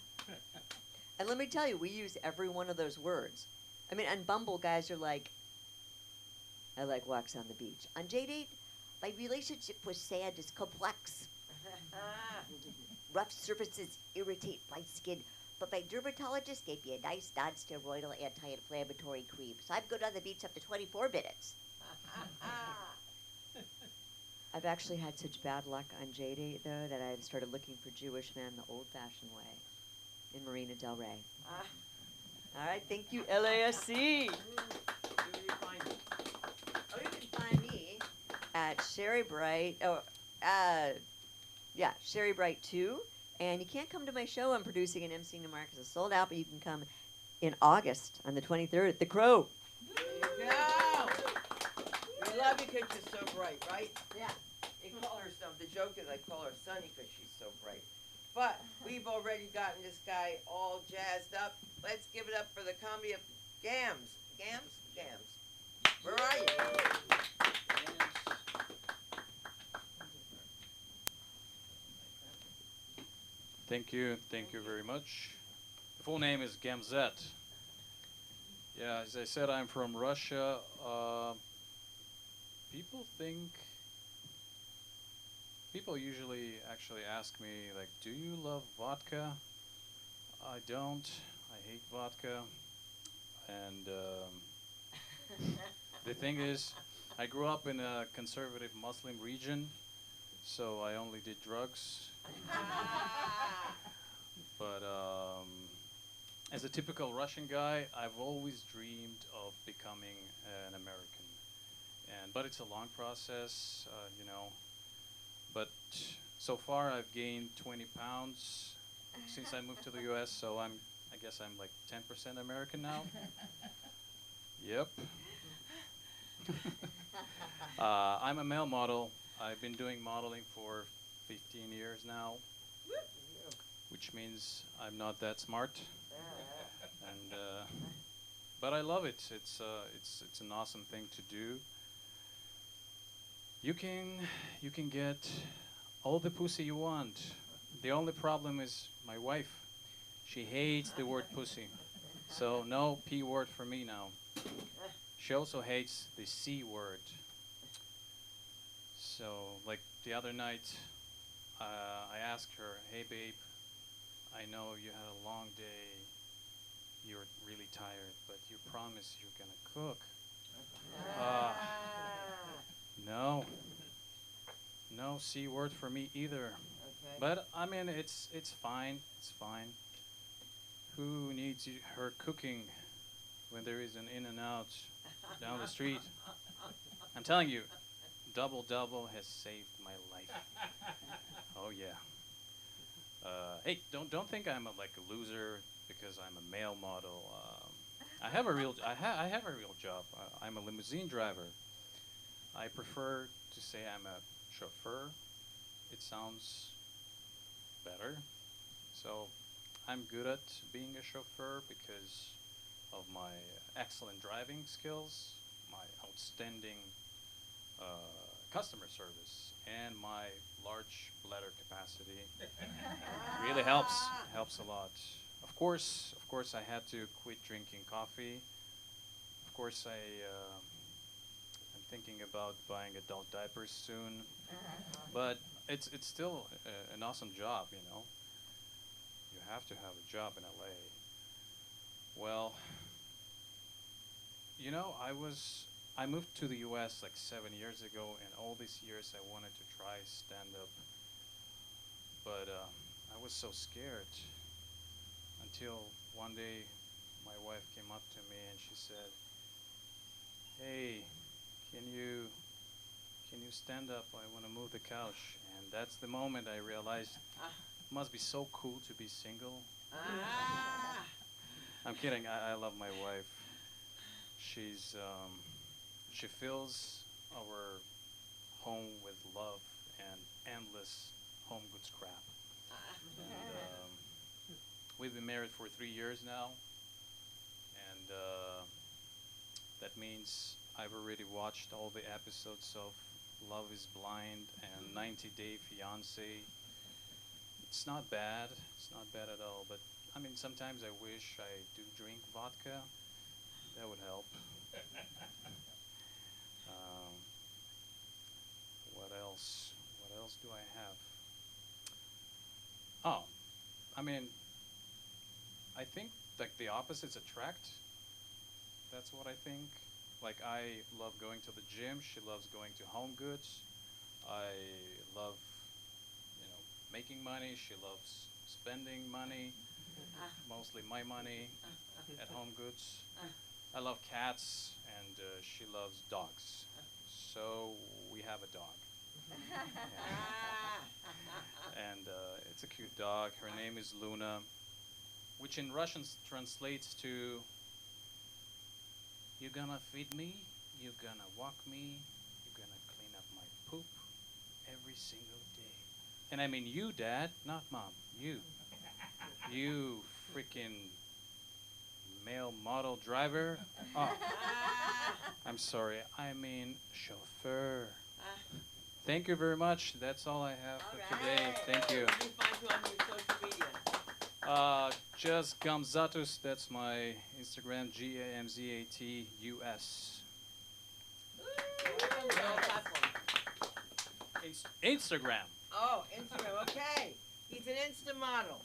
And let me tell you, we use every one of those words. I mean, on Bumble, guys are like, I like walks on the beach. On JDate, my relationship with sand is complex. Rough surfaces irritate my skin, but my dermatologist gave me a nice non-steroidal anti-inflammatory cream, so I'm good on the beach up to 24 minutes. I've actually had such bad luck on JDate, though, that I've started looking for Jewish men the old-fashioned way in Marina Del Rey. All right, thank you, LASC. Where do you find it? Oh, you can find me at Sherry Bright. Sherry Bright 2. And you can't come to my show I'm producing and emceeing tomorrow because it's sold out, but you can come in August on the 23rd at the Crow. There you go. We love you because you're so bright, right? Yeah. They call her some. The joke is I call her Sunny because she's so bright. But we've already gotten this guy all jazzed up. Let's give it up for the comedy of Gams. Gams. Where are you? Thank you very much. The full name is Gamzet. Yeah, as I said, I'm from Russia. People usually actually ask me, like, do you love vodka? I don't. I hate vodka. And the thing is, I grew up in a conservative Muslim region, so I only did drugs. But as a typical Russian guy, I've always dreamed of becoming an American. But it's a long process, you know. But so far, I've gained 20 pounds since I moved to the U.S. So I guess I'm like 10% American now. Yep. I'm a male model. I've been doing modeling for 15 years now, which means I'm not that smart. And but I love it. It's an awesome thing to do. You can get all the pussy you want. The only problem is my wife. She hates the word pussy. So no P word for me now. She also hates the C word. So like the other night, I asked her, hey babe, I know you had a long day. You're really tired, but you promise you're gonna cook. No C word for me either. Okay. But I mean, it's fine. It's fine. Who needs her cooking when there is an In-N-Out down the street? I'm telling you, Double Double has saved my life. Oh yeah. Hey, don't think I'm like a loser because I'm a male model. I have a real job. I'm a limousine driver. I prefer to say I'm a chauffeur. It sounds better. So I'm good at being a chauffeur because of my excellent driving skills, my outstanding customer service, and my large bladder capacity. Really helps a lot. Of course, I had to quit drinking coffee. Of course, I'm thinking about buying adult diapers soon, but it's still an awesome job, you know. You have to have a job in LA. Well, you know, I moved to the US like 7 years ago, and all these years I wanted to try stand-up, but I was so scared until one day my wife came up to me and she said, hey, can you stand up? I want to move the couch. And that's the moment I realized it must be so cool to be single. I'm kidding. I love my wife. She fills our home with love and endless home goods crap. And, we've been married for 3 years now, and that means I've already watched all the episodes of Love is Blind and 90 Day Fiancé. It's not bad. It's not bad at all. But I mean, sometimes I wish I do drink vodka. That would help. Um, what else? What else do I have? Oh, I mean, I think like the opposites attract. That's what I think. Like I love going to the gym. She loves going to Home Goods. I love, making money. She loves spending money, mostly my money at Home Goods. I love cats, and she loves dogs. So we have a dog. And it's a cute dog. Her name is Luna, which in Russian translates to, "You're gonna feed me, you're gonna walk me, you're gonna clean up my poop every single day." And I mean you, Dad, not Mom. You. You freaking male model driver. Oh, I'm sorry. I mean chauffeur. Thank you very much. That's all I have for today. Thank you. Where can we find you on your social media? Just Gamzatus. That's my Instagram. GAMZATUS. Instagram. Oh, Instagram. Okay. He's an Insta model.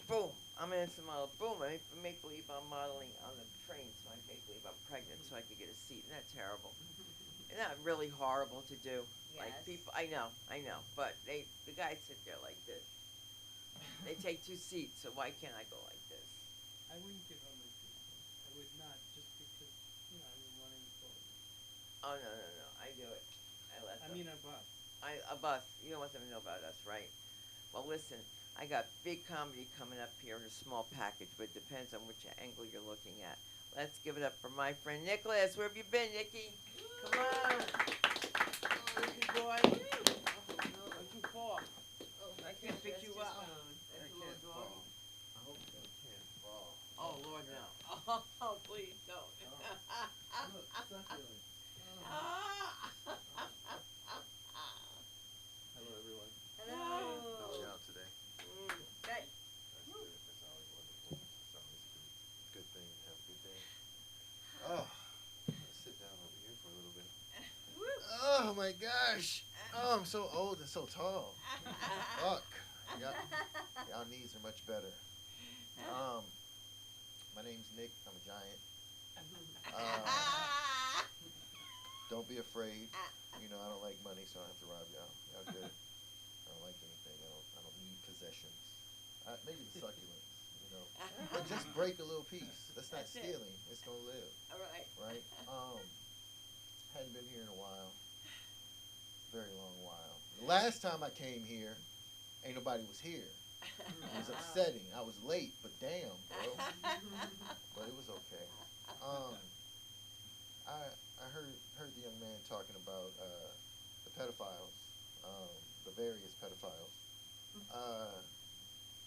Boom. I'm an Insta model. Boom. I make believe I'm modeling on the train, so I make believe I'm pregnant, so I could get a seat. Isn't that terrible? Isn't that really horrible to do? Like people, I know, but the guys sit there like this. They take 2 seats, so why can't I go like this? I wouldn't give him a seat. I would not, just because, I would want to install it. Oh no, I do it. I let them. I mean, a bus. A bus. You don't want them to know about us, right? Well, listen, I got big comedy coming up here in a small package, but it depends on which angle you're looking at. Let's give it up for my friend Nicholas. Where have you been, Nicky? Come on. Nicky boy. Don't you fall. I can't pick you up. I can't fall. I hope I can't fall. Oh, Lord, no. Oh, please don't. Look, succulent. Hello, everyone. How are y'all today? Hey. That's good. That's always wonderful. That's always a good thing. Have a good day. Oh, let's sit down over here for a little bit. Oh my gosh. Oh, I'm so old and so tall. Fuck. Y'all knees are much better. My name's Nick. I'm a giant. Don't be afraid. I don't like money, so I don't have to rob y'all. Y'all good. I don't like anything. I don't need possessions. Maybe the succulents, But just break a little piece. That's not stealing. It's gonna live. All right. Right? Hadn't been here in a while. Very long while. The last time I came here, ain't nobody was here. It was upsetting. I was late, but damn, bro. But it was okay. I heard the young man talking about the pedophiles, the various pedophiles.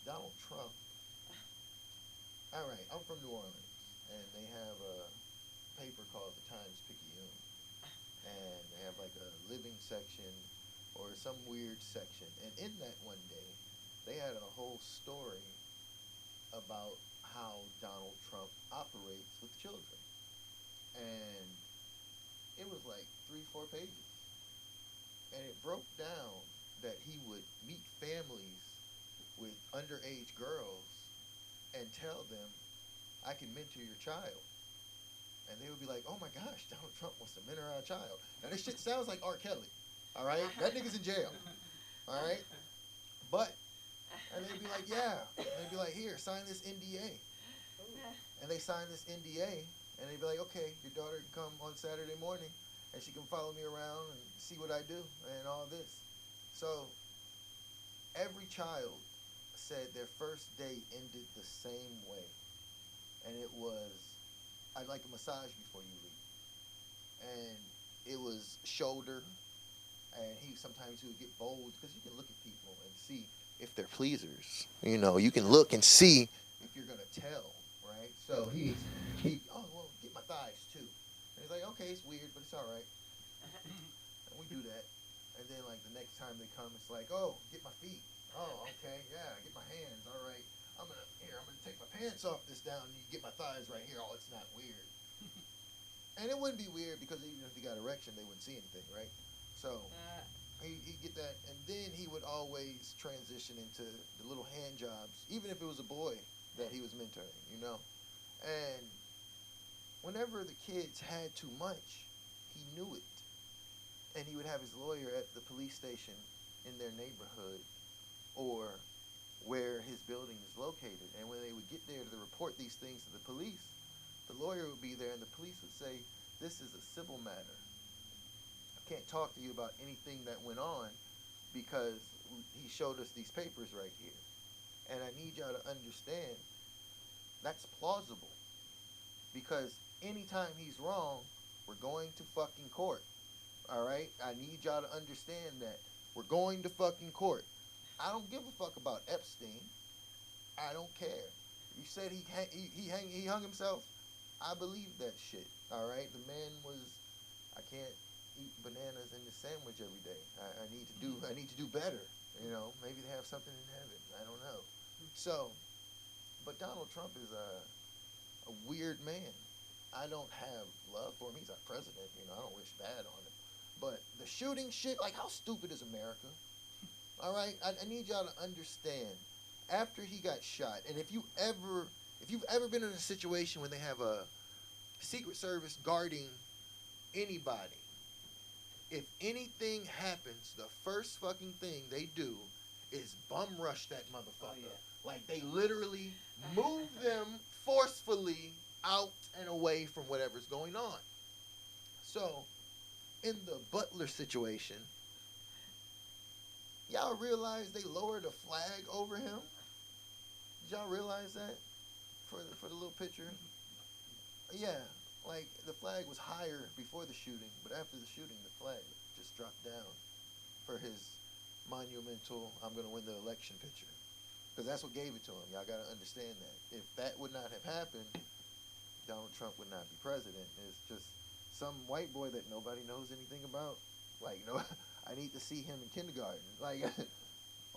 Donald Trump. All right, I'm from New Orleans, and they have a paper called the Times-Picayune, and they have like a living section or some weird section, and in that one day, they had a whole story about how Donald Trump operates with children, and it was like 3-4 pages, and it broke down that he would meet families with underage girls and tell them, I can mentor your child. And they would be like, oh my gosh, Donald Trump wants to mentor our child. Now this shit sounds like R. Kelly, all right? That nigga's in jail, all right? But, and they'd be like, yeah. And they'd be like, here, sign this NDA. And they sign this NDA, and they'd be like, okay, your daughter can come on Saturday morning, and she can follow me around and see what I do and all this. So, every child said their first day ended the same way. And it was, I'd like a massage before you leave. And it was shoulder, And sometimes he would get bold because you can look at people and see if they're pleasers. You know, you can look and see if you're gonna tell, right? So he oh well, get my thighs too. And he's like, okay, it's weird, but it's all right. And we do that. And then like the next time they come, it's like, oh, get my feet. Oh, okay, yeah, get my hands. All right, I'm gonna take my pants off this down. And you get my thighs right here. Oh, it's not weird. And it wouldn't be weird because even if he got erection, they wouldn't see anything, right? So he'd get that, and then he would always transition into the little hand jobs, even if it was a boy that he was mentoring, you know. And whenever the kids had too much, he knew it. And he would have his lawyer at the police station in their neighborhood or where his building is located. And when they would get there to report these things to the police, the lawyer would be there and the police would say, this is a civil matter. I can't talk to you about anything that went on because he showed us these papers right here. And I need y'all to understand that's plausible. Because anytime he's wrong, we're going to fucking court. All right? I need y'all to understand that. We're going to fucking court. I don't give a fuck about Epstein. I don't care. You said he hung himself. I believe that shit. All right? The man was, I can't eat bananas in the sandwich every day. I need to do better. You know, maybe they have something in heaven. I don't know. So, but Donald Trump is a weird man. I don't have love for him. He's our president. You know, I don't wish bad on him. But the shooting shit, like, how stupid is America? All right? I need y'all to understand. After he got shot, and if you've ever been in a situation when they have a Secret Service guarding anybody, if anything happens, the first fucking thing they do is bum rush that motherfucker. Oh, yeah. Like, they literally move them forcefully out and away from whatever's going on. So, in the Butler situation, y'all realize they lowered a flag over him? Did y'all realize that? For the little picture? Yeah, like the flag was higher before the shooting, but after the shooting, the flag just dropped down for his monumental, I'm going to win the election picture. Because that's what gave it to him. Y'all got to understand that. If that would not have happened, Donald Trump would not be president. It's just some white boy that nobody knows anything about. Like, no, I need to see him in kindergarten. Like,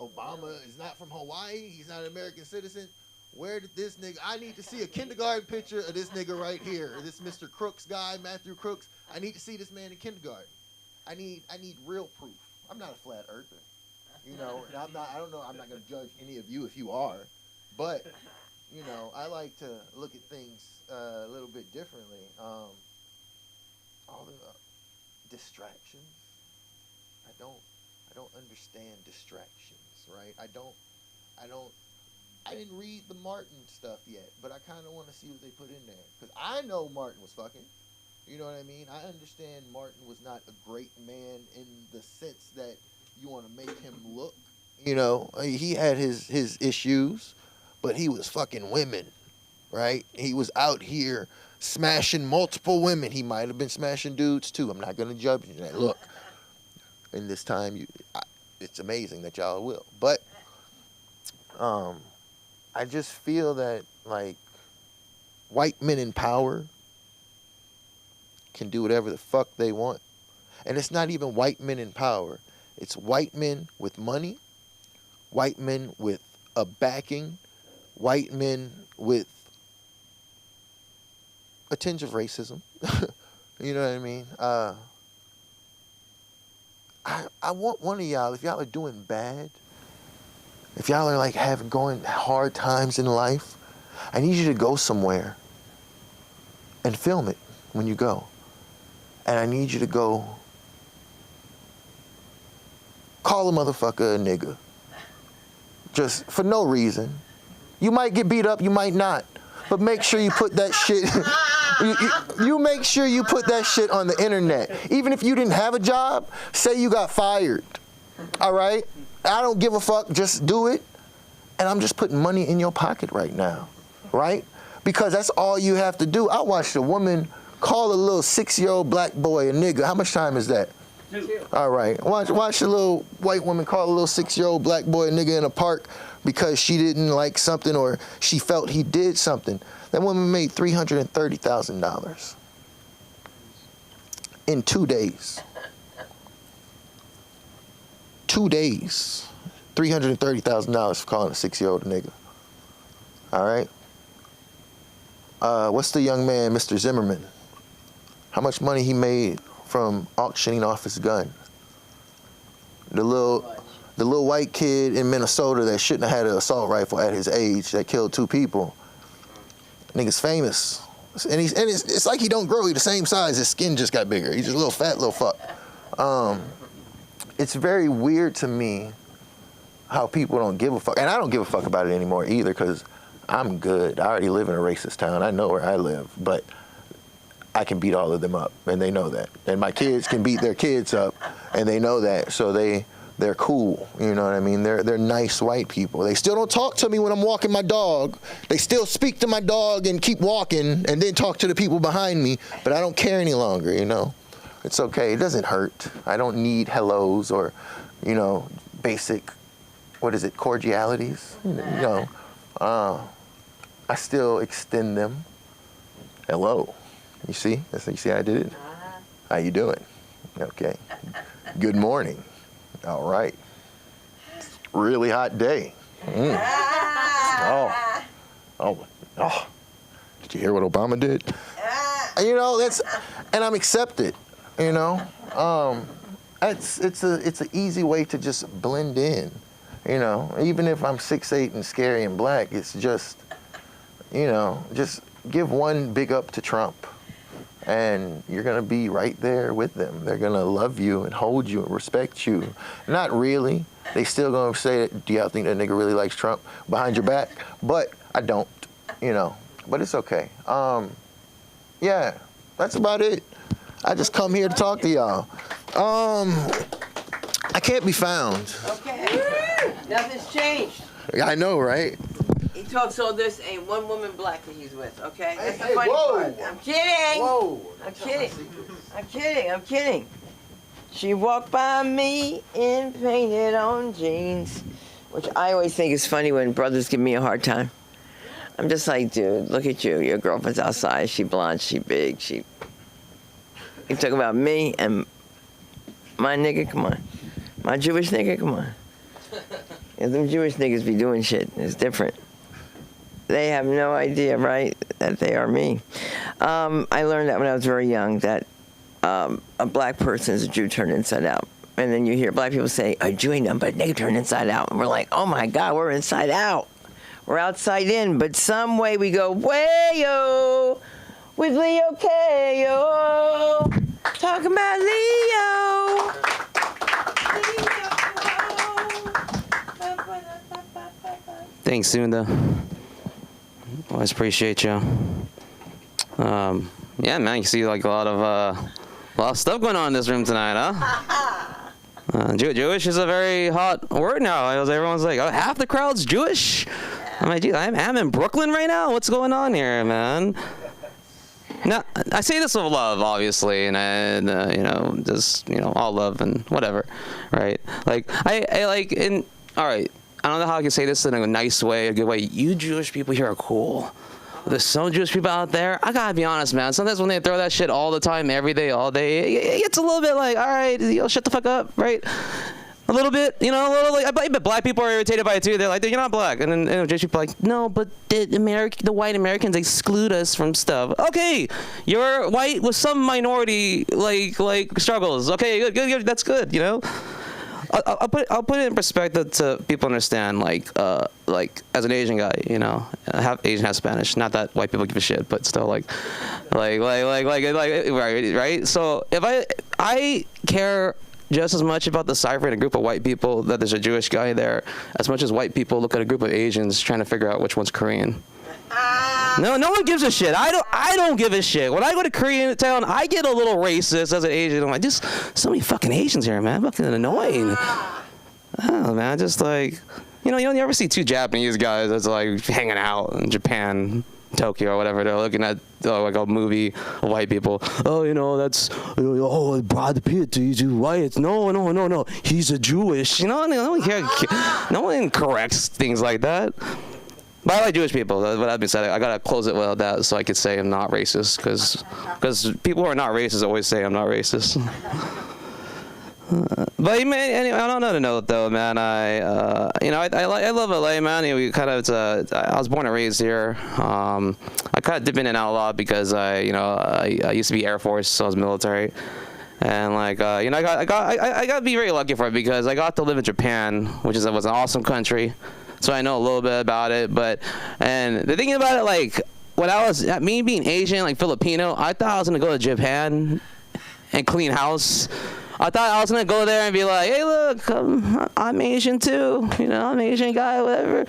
Obama is not from Hawaii. He's not an American citizen. Where did this nigga? I need to see a kindergarten picture of this nigga right here. This Mr. Crooks guy, Matthew Crooks. I need to see this man in kindergarten. I need real proof. I'm not a flat earther. You know, and I'm not going to judge any of you if you are. But, you know, I like to look at things a little bit differently. All the distractions. I don't understand distractions, right? I didn't read the Martin stuff yet, but I kind of want to see what they put in there. Because I know Martin was fucking. You know what I mean? I understand Martin was not a great man in the sense that you want to make him look. You know, he had his issues, but he was fucking women, right? He was out here smashing multiple women. He might have been smashing dudes too. I'm not going to judge you that. Look, in this time, it's amazing that y'all will. But I just feel that, like, white men in power can do whatever the fuck they want. And it's not even white men in power. It's white men with money, white men with a backing, white men with a tinge of racism. You know what I mean? I want one of y'all, if y'all are doing bad, if y'all are like going hard times in life, I need you to go somewhere and film it when you go. And I need you to go call a motherfucker a nigga. Just for no reason. You might get beat up, you might not. But make sure you put that shit, you make sure you put that shit on the internet. Even if you didn't have a job, say you got fired. All right? I don't give a fuck, just do it. And I'm just putting money in your pocket right now, right? Because that's all you have to do. I watched a woman call a little 6-year-old black boy a nigga. How much time is that? All right. Watch a little white woman call a little 6-year-old black boy a nigga in a park because she didn't like something or she felt he did something. That woman made $330,000 in 2 days. 2 days. $330,000 for calling a 6-year-old a nigga. All right. What's the young man, Mr. Zimmerman? How much money he made from auctioning off his gun? The little white kid in Minnesota that shouldn't have had an assault rifle at his age that killed 2 people. Nigga's famous, and it's like he don't grow. He the same size. His skin just got bigger. He's just a little fat little fuck. It's very weird to me how people don't give a fuck, and I don't give a fuck about it anymore either because I'm good. I already live in a racist town. I know where I live, but I can beat all of them up, and they know that. And my kids can beat their kids up, and they know that. So they're cool. You know what I mean? They're nice white people. They still don't talk to me when I'm walking my dog. They still speak to my dog and keep walking, and then talk to the people behind me. But I don't care any longer. You know, it's okay. It doesn't hurt. I don't need hellos or, you know, basic, what is it, cordialities. You know, I still extend them. Hello. You see? You see how I did it? How you doing? Okay. Good morning. All right. Really hot day. Oh. Did you hear what Obama did? And, you know, and I'm accepted. You know, it's an easy way to just blend in. You know, even if I'm 6'8" and scary and black, it's just, you know, just give one big up to Trump. And you're going to be right there with them. They're going to love you and hold you and respect you. Not really. They still going to say, do y'all think that nigga really likes Trump behind your back? But I don't, you know. But it's okay. Yeah, that's about it. I just come here to talk to y'all. I can't be found. Okay. Nothing's changed. I know, right? He talks all this, ain't one woman black that he's with, okay? That's the Hey, funny whoa. part. I'm kidding. Whoa. I'm kidding. She walked by me in painted on jeans, which I always think is funny when brothers give me a hard time. I'm just like, dude, look at you. Your girlfriend's outside. She blonde, she big, You talk about me and my nigga, come on. My Jewish nigga, come on. Yeah, them Jewish niggas be doing shit. It's different. They have no idea, right, that they are me. I learned that when I was very young, that a black person is a Jew turned inside out. And then you hear black people say, a Jew ain't nothing but a nigga turned inside out. And we're like, oh my God, we're inside out. We're outside in, but some way we go, way-o, with Leo K-O. Talking about Leo. Thanks, Sunda. Always appreciate you. Yeah, man, you see like a lot of stuff going on in this room tonight, huh? Jewish is a very hot word now. Everyone's like, oh, half the crowd's Jewish. I'm like, dude, I'm in Brooklyn right now. What's going on here, man? Now, I say this with love, obviously, and you know, just, you know, all love and whatever, right? Like, I like, all right, I don't know how I can say this in a nice way, a good way. You Jewish people here are cool. There's some Jewish people out there, I gotta be honest, man, sometimes when they throw that shit all the time, every day, all day, it gets a little bit like, all right, yo, shut the fuck up, right? A little bit, you know, a little like, but black people are irritated by it too. They're like, you're not black. And then Jewish people are like, no, but the white Americans exclude us from stuff. Okay, you're white with some minority like struggles. Okay, good, that's good, you know? I'll put it in perspective to people understand, like as an Asian guy, you know, half Asian, half Spanish. Not that white people give a shit, but still, like, right? So if I care just as much about deciphering a group of white people that there's a Jewish guy there, as much as white people look at a group of Asians trying to figure out which one's Korean. No one gives a shit. I don't give a shit. When I go to Korean town, I get a little racist as an Asian. I'm like, just so many fucking Asians here, man. Fucking annoying. Oh man, just like, you know, you ever see two Japanese guys that's like hanging out in Japan. Tokyo or whatever. They're looking at like a movie of white people. Oh, that's Brad Pitt. He's white. No. He's a Jewish. No one corrects things like that. But I like Jewish people. That's what I've been saying. I gotta close it with that so I could say I'm not racist, because people who are not racist always say I'm not racist. But anyway, on another note, though, man, I love LA, man. I was born and raised here. I kind of dip in and out a lot because I used to be Air Force, so I was military, and I got to be very lucky for it because I got to live in Japan, which was an awesome country, so I know a little bit about it. And the thing about it, when I was me being Asian, Filipino, I thought I was gonna go to Japan and clean house. I thought I was going to go there and be like, hey, look, I'm Asian too. I'm an Asian guy, whatever.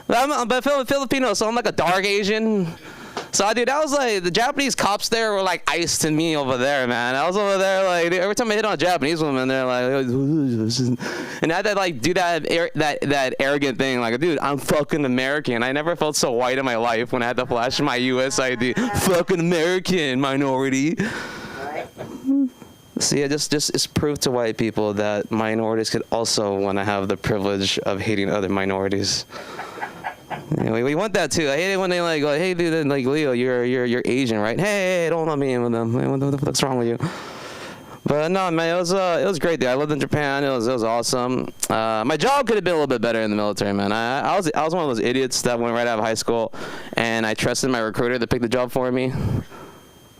But I'm Filipino, so I'm like a dark Asian. So, dude, that was the Japanese cops there were ice to me over there, man. I was over there, every time I hit on a Japanese woman, they're like, and I had to, do that arrogant thing, dude, I'm fucking American. I never felt so white in my life when I had to flash my U.S. ID. Fucking American minority. See, just it's proof to white people that minorities could also want to have the privilege of hating other minorities. We want that too. I hate it when they go, hey, dude, Leo, you're Asian, right? Hey, don't let me in with them. What the fuck's wrong with you? But no, man, it was great, dude. I lived in Japan. It was awesome. My job could have been a little bit better in the military, man. I was one of those idiots that went right out of high school, and I trusted my recruiter to pick the job for me.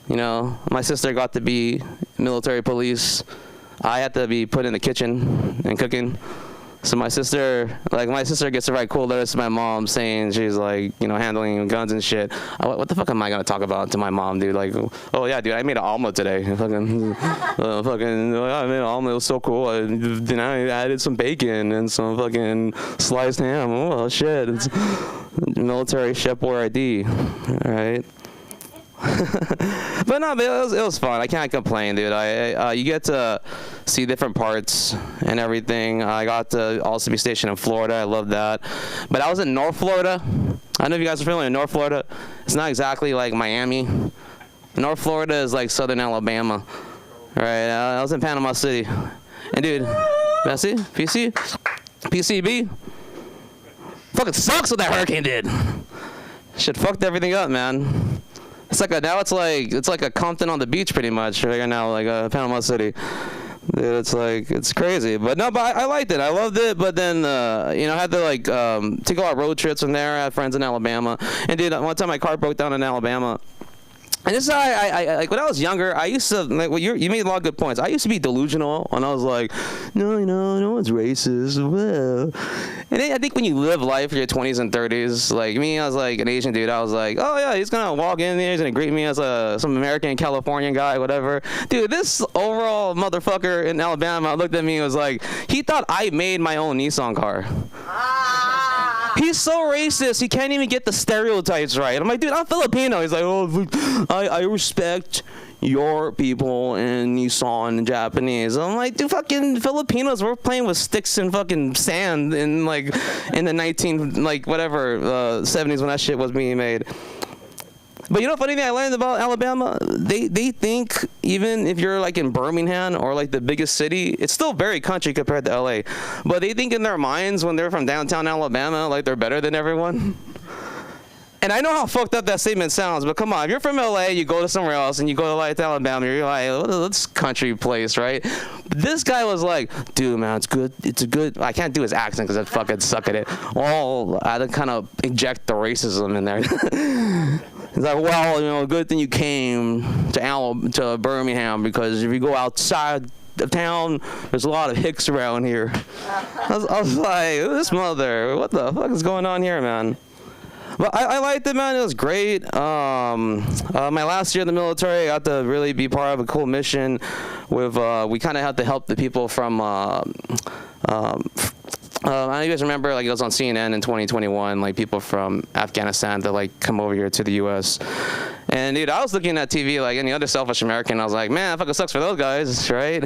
My sister got to be military police. I had to be put in the kitchen and cooking. So my sister gets to write cool letters to my mom saying she's handling guns and shit. What the fuck am I gonna talk about to my mom, dude? Oh yeah, dude, I made an omelet today. I made an omelet. It was so cool. I added some bacon and some fucking sliced ham. Oh shit, it's military chef ID, all right. But no, it was fun. I can't complain, dude. You get to see different parts and everything. I got to also be stationed in Florida. I love that. But I was in North Florida. I don't know if you guys are familiar with North Florida. It's not exactly like Miami. North Florida is like southern Alabama. Right? I was in Panama City. And dude, Messi, PCB, fucking sucks what that hurricane did. Shit fucked everything up, man. It's like a Compton on the beach pretty much right now, Panama City. Dude, it's crazy. But I liked it. I loved it. But then, I had to take a lot of road trips from there. I had friends in Alabama. And dude, one time my car broke down in Alabama. And this is I when I was younger, I used to you made a lot of good points. I used to be delusional when I was like, no one's racist. Well. And then I think when you live life in your 20s and 30s, like me, I was like an Asian dude. I was like, oh yeah, he's gonna walk in there, he's gonna greet me as some American Californian guy, whatever. Dude, this overall motherfucker in Alabama looked at me and was like, he thought I made my own Nissan car. He's so racist, he can't even get the stereotypes right. I'm like, dude, I'm Filipino. He's like, oh, I respect your people in Nissan and Japanese. I'm like, dude, fucking Filipinos, we're playing with sticks and fucking sand in the 70s when that shit was being made. But you know, funny thing I learned about Alabama, they think even if you're in Birmingham or the biggest city, it's still very country compared to LA. But they think in their minds when they're from downtown Alabama, they're better than everyone. And I know how fucked up that statement sounds, but come on, if you're from LA, you go to somewhere else and you go to Alabama, you're like, oh, that's country place, right? But this guy was like, dude, man, it's good. It's a good. I can't do his accent because I fucking suck at it. Well, I had to kind of inject the racism in there. He's like, well, good thing you came to Birmingham, because if you go outside of town, there's a lot of hicks around here. I was like, this mother, what the fuck is going on here, man? But I liked it, man. It was great. My last year in the military, I got to really be part of a cool mission with, we kind of had to help the people from, I don't know if you guys remember, it was on CNN in 2021, people from Afghanistan to come over here to the U.S. And dude, I was looking at TV like any other selfish American. I was like, man, that fucking sucks for those guys, right?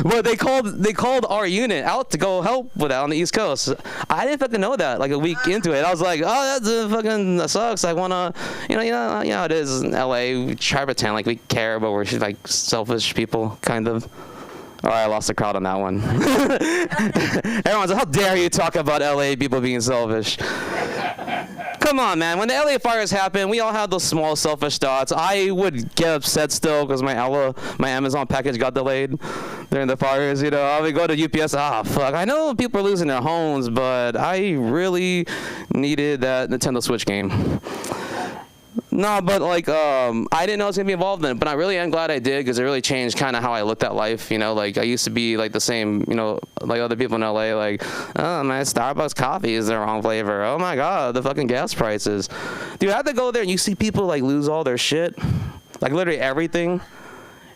But they called our unit out to go help with that on the East Coast. I didn't fucking know that. Like a week into it, I was like, oh, that sucks. I wanna, you know, it is in LA. We try to pretend like we care, but we're just like selfish people, kind of. All right, I lost the crowd on that one. Everyone's like, how dare you talk about LA people being selfish? Come on, man. When the LA fires happen, we all have those small selfish thoughts. I would get upset still because my Amazon package got delayed during the fires. You know, I would go to UPS. Fuck. I know people are losing their homes, but I really needed that Nintendo Switch game. No, but like, I didn't know I was gonna be involved in it, but I really am glad I did because it really changed kind of how I looked at life. You know, like I used to be like the same, you know, like other people in LA, like, oh man, Starbucks coffee is the wrong flavor. Oh my God, the fucking gas prices. Dude, I had to go there and you see people like lose all their shit, like literally everything.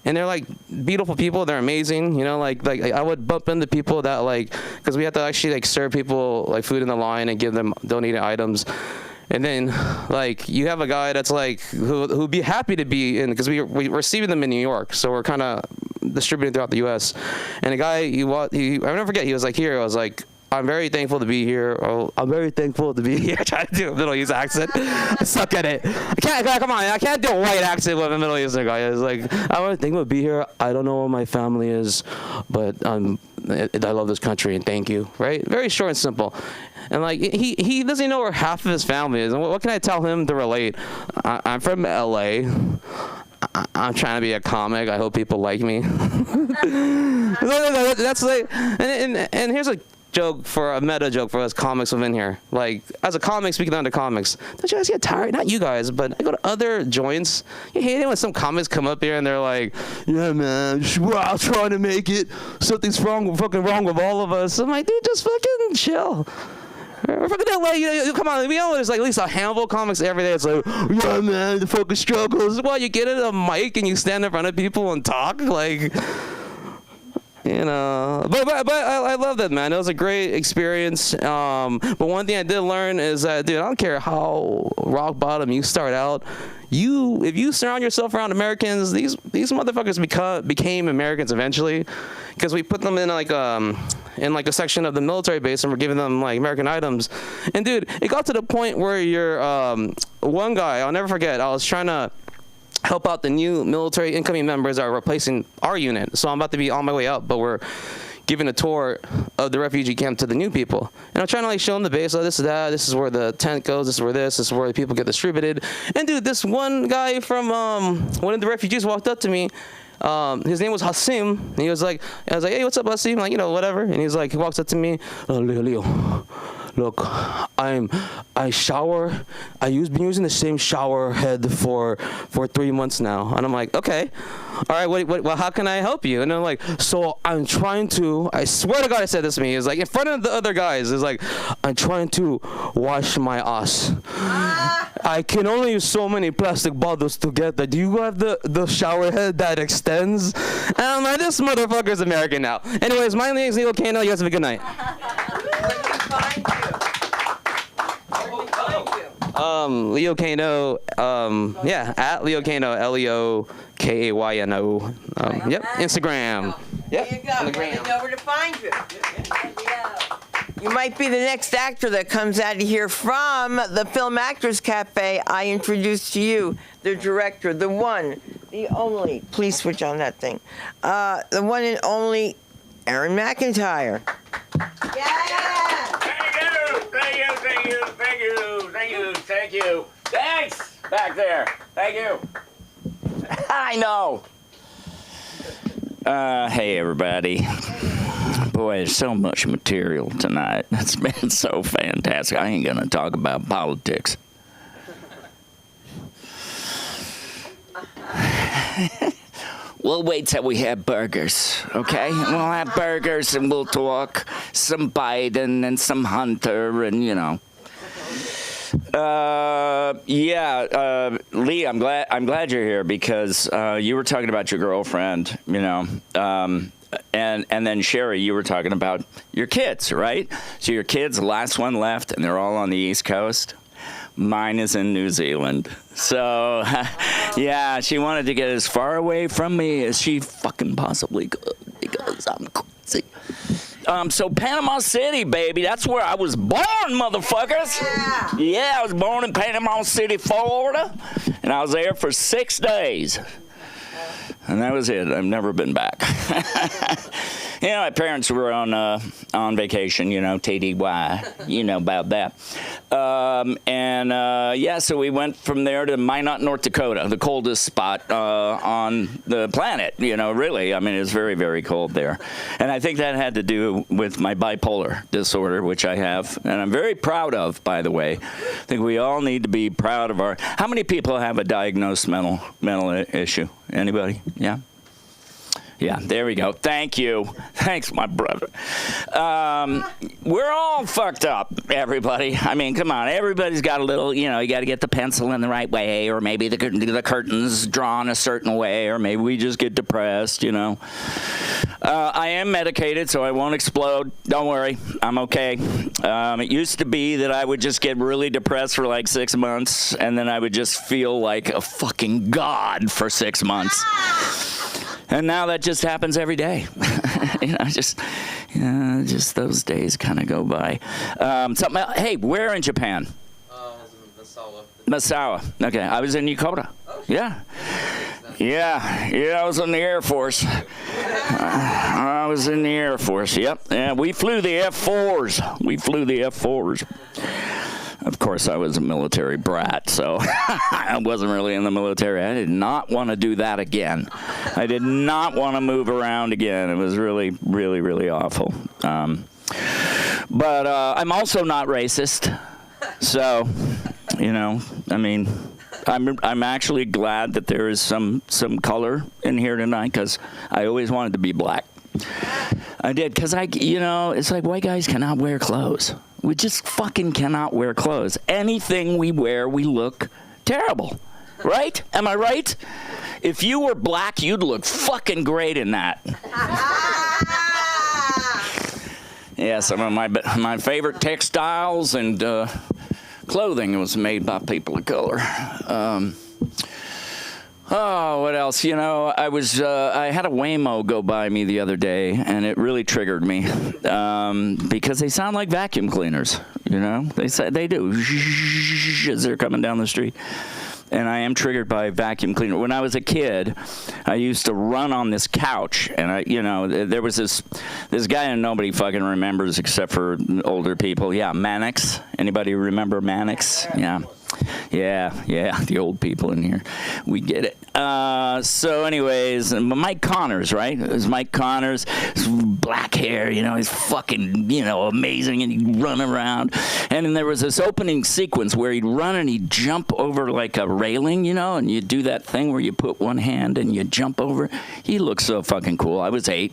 And they're like beautiful people. They're amazing. You know, like I would bump into people that like, because we have to actually like serve people like food in the line and give them donated items. And then, like, you have a guy that's like, who'd be happy to be in, because we're receiving them in New York, so we're kind of distributing throughout the U.S. And a guy, I'll never forget, he was like, here, I was like, I'm very thankful to be here. Oh, I'm very thankful to be here. I try to do a Middle East accent. I suck at it. I can't do a white accent with a Middle Eastern guy. It's like, I'm very thankful to be here. I don't know where my family is, but I love this country and thank you, right? Very short and simple. And like he doesn't know where half of his family is. And what can I tell him to relate? I'm from LA. I'm trying to be a comic. I hope people like me. That's like, and here's a joke, for a meta joke for us comics within here. Like, as a comic, speaking on to comics, don't you guys get tired? Not you guys, but I go to other joints. You hate it when some comics come up here and they're like, yeah, man, we're all trying to make it. Something's fucking wrong with all of us. I'm like, dude, just fucking chill. We're fucking LA, you know, come on, we know there's like at least a handful of comics every day. It's like, yeah, man, the fucking struggles. Well, you get in a mic and you stand in front of people and talk, like, you know. But I love that, man. It was a great experience. But one thing I did learn is that, dude, I don't care how rock bottom you start out. If you surround yourself around Americans, these motherfuckers became Americans eventually, because we put them in like a section of the military base and we're giving them like American items. And dude, it got to the point where you're one guy, I'll never forget, I was trying to help out the new military incoming members that are replacing our unit. So I'm about to be on my way out, but we're giving a tour of the refugee camp to the new people. And I'm trying to like show them the base, this is that, this is where the tent goes, this is where the people get distributed. And dude, this one guy from one of the refugees walked up to me. His name was Hasim. And I was like, hey, what's up, Hasim? Like, you know, whatever. And he walks up to me, Leo, look, I shower. I've been using the same shower head for 3 months now. And I'm like, okay, all right, well, how can I help you? And I'm like, so I'm trying to, I swear to God I said this to me. It's like in front of the other guys. It's like, I'm trying to wash my ass. I can only use so many plastic bottles together. Do you have the shower head that extends? And I'm like, this motherfucker's American now. Anyways, my name is Leo Kano. You guys have a good night. Leo Kano, at Leo Kano, LeoKayno. Yep, Instagram. Yep, There you go. They know where to find you. You might be the next actor that comes out of here from the Film Actors Cafe. I introduce to you the director, the one, the only, please switch on that thing, the one and only Aaron McIntyre. Yeah! Thank you. Thanks, back there. Thank you. I know. Hey, everybody. Boy, there's so much material tonight. It's been so fantastic. I ain't going to talk about politics. We'll wait till we have burgers, okay? We'll have burgers and we'll talk some Biden and some Hunter and, you know. Lee, I'm glad you're here because you were talking about your girlfriend, you know, and then Sherry, you were talking about your kids, right? So your kids, the last one left, and they're all on the East Coast. Mine is in New Zealand. So Yeah, she wanted to get as far away from me as she fucking possibly could because I'm crazy. So Panama City, baby, that's where I was born, motherfuckers. Yeah, I was born in Panama City, Florida, and I was there for 6 days. And that was it. I've never been back. You know, my parents were on vacation, you know, TDY, you know about that. Yeah, so we went from there to Minot, North Dakota, the coldest spot on the planet, you know, really. I mean, it's very, very cold there. And I think that had to do with my bipolar disorder, which I have, and I'm very proud of, by the way. I think we all need to be proud of our... How many people have a diagnosed mental issue? Anybody? Yeah? Yeah, there we go. Thank you. Thanks, my brother. We're all fucked up, everybody. I mean, come on. Everybody's got a little, you know, you got to get the pencil in the right way, or maybe the curtains drawn a certain way, or maybe we just get depressed, you know. I am medicated, so I won't explode. Don't worry. I'm okay. It used to be that I would just get really depressed for like 6 months, and then I would just feel like a fucking god for 6 months. And now that just happens every day. You know, just those days kind of go by. Hey, where in Japan? I was in Misawa. Misawa. Okay, I was in Yokota. Yeah. Yeah, I was in the Air Force. I was in the Air Force, yep. Yeah, we flew the F-4s. Of course, I was a military brat, so I wasn't really in the military. I did not want to do that again. I did not want to move around again. It was really, really, really awful. But I'm also not racist. So, you know, I mean, I'm actually glad that there is some color in here tonight because I always wanted to be black. I did, because you know, it's like white guys cannot wear clothes. We just fucking cannot wear clothes. Anything we wear, we look terrible. Right? Am I right? If you were black, you'd look fucking great in that. Yeah, some of my favorite textiles and clothing was made by people of color. Oh, what else? You know, I had a Waymo go by me the other day, and it really triggered me because they sound like vacuum cleaners. You know, they do as they're coming down the street. And I am triggered by vacuum cleaner. When I was a kid, I used to run on this couch, and there was this guy that nobody fucking remembers except for older people. Yeah, Mannix. Anybody remember Mannix? Yeah, the old people in here. We get it. So anyways, Mike Connors, right? It was Mike Connors, black hair, you know, he's fucking, you know, amazing, and he'd run around. And then there was this opening sequence where he'd run and he'd jump over like a railing, you know, and you do that thing where you put one hand and you jump over. He looked so fucking cool. I was 8.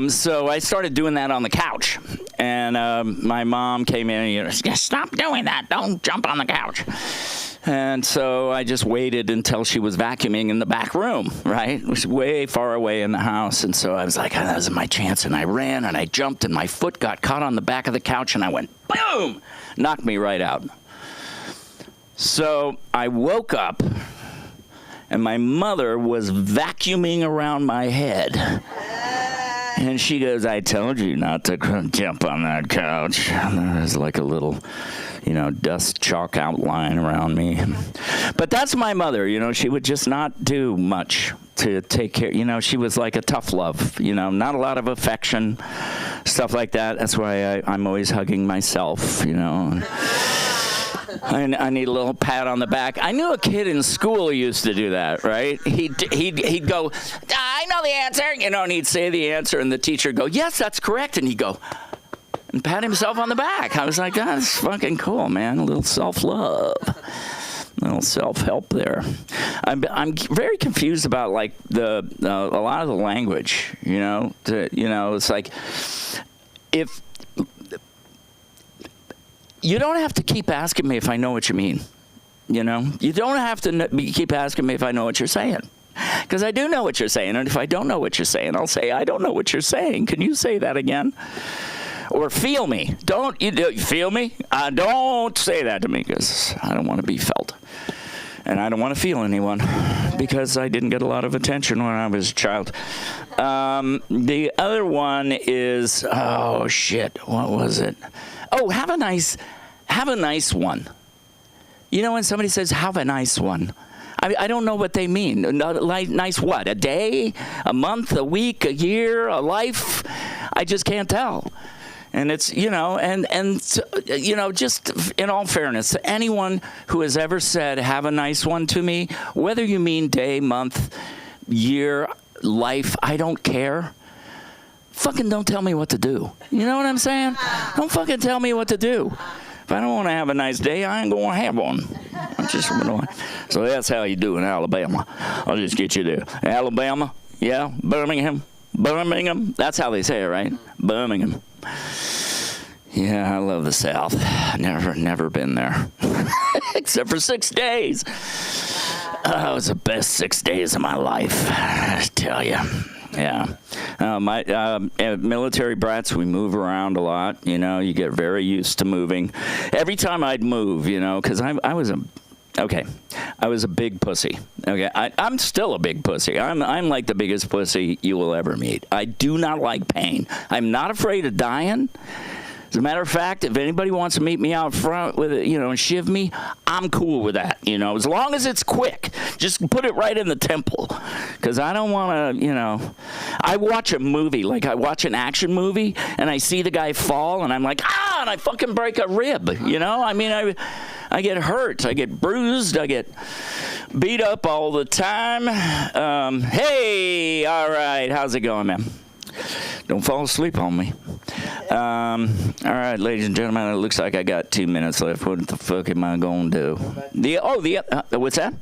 So I started doing that on the couch. And my mom came in and, you know, stop doing that. Don't jump on the couch. And so I just waited until she was vacuuming in the back room, right? It was way far away in the house. And so I was like, that was my chance. And I ran and I jumped and my foot got caught on the back of the couch and I went, boom, knocked me right out. So I woke up and my mother was vacuuming around my head. And she goes, I told you not to jump on that couch. And there was like a little, you know, dust chalk outline around me. But that's my mother, you know, she would just not do much to take care. You know, she was like a tough love, you know, not a lot of affection, stuff like that. That's why I'm always hugging myself, you know. I need a little pat on the back. I knew a kid in school who used to do that, right? He'd go, I know the answer, you know, and he'd say the answer, and the teacher would go, yes, that's correct, and he'd go and pat himself on the back. I was like, that's fucking cool, man. A little self-love, a little self-help there. I'm very confused about like a lot of the language, you know. It's like if. You don't have to keep asking me if I know what you mean, you know? You don't have to keep asking me if I know what you're saying, because I do know what you're saying, and if I don't know what you're saying, I'll say, I don't know what you're saying. Can you say that again? Or feel me. Don't you feel me? Don't say that to me, because I don't want to be felt. And I don't want to feel anyone because I didn't get a lot of attention when I was a child. The other one is, oh shit, what was it? Oh, have a nice one. You know when somebody says, have a nice one, I don't know what they mean. Like, nice what? A day? A month? A week? A year? A life? I just can't tell. And it's, you know, and you know, just in all fairness, anyone who has ever said, have a nice one to me, whether you mean day, month, year, life, I don't care. Fucking don't tell me what to do. You know what I'm saying? Don't fucking tell me what to do. If I don't want to have a nice day, I ain't going to have one. So that's how you do in Alabama. I'll just get you there. Alabama, yeah, Birmingham, that's how they say it, right? Birmingham. Yeah, I love the South. Never been there. Except for 6 days. It was the best 6 days of my life, I tell you. Yeah. My military brats, we move around a lot. You know, you get very used to moving. Every time I'd move, you know, because I was a big pussy. Okay, I'm still a big pussy. I'm like the biggest pussy you will ever meet. I do not like pain. I'm not afraid of dying. As a matter of fact, if anybody wants to meet me out front with it, you know, and shiv me, I'm cool with that. You know, as long as it's quick, just put it right in the temple. Because I don't want to, you know, I watch a movie, like I watch an action movie, and I see the guy fall, and I'm like, and I fucking break a rib. You know, I mean, I get hurt, I get bruised, I get beat up all the time. Hey, all right, how's it going, man? Don't fall asleep on me. All right, ladies and gentlemen, it looks like I got 2 minutes left. What the fuck am I going to do? What's that?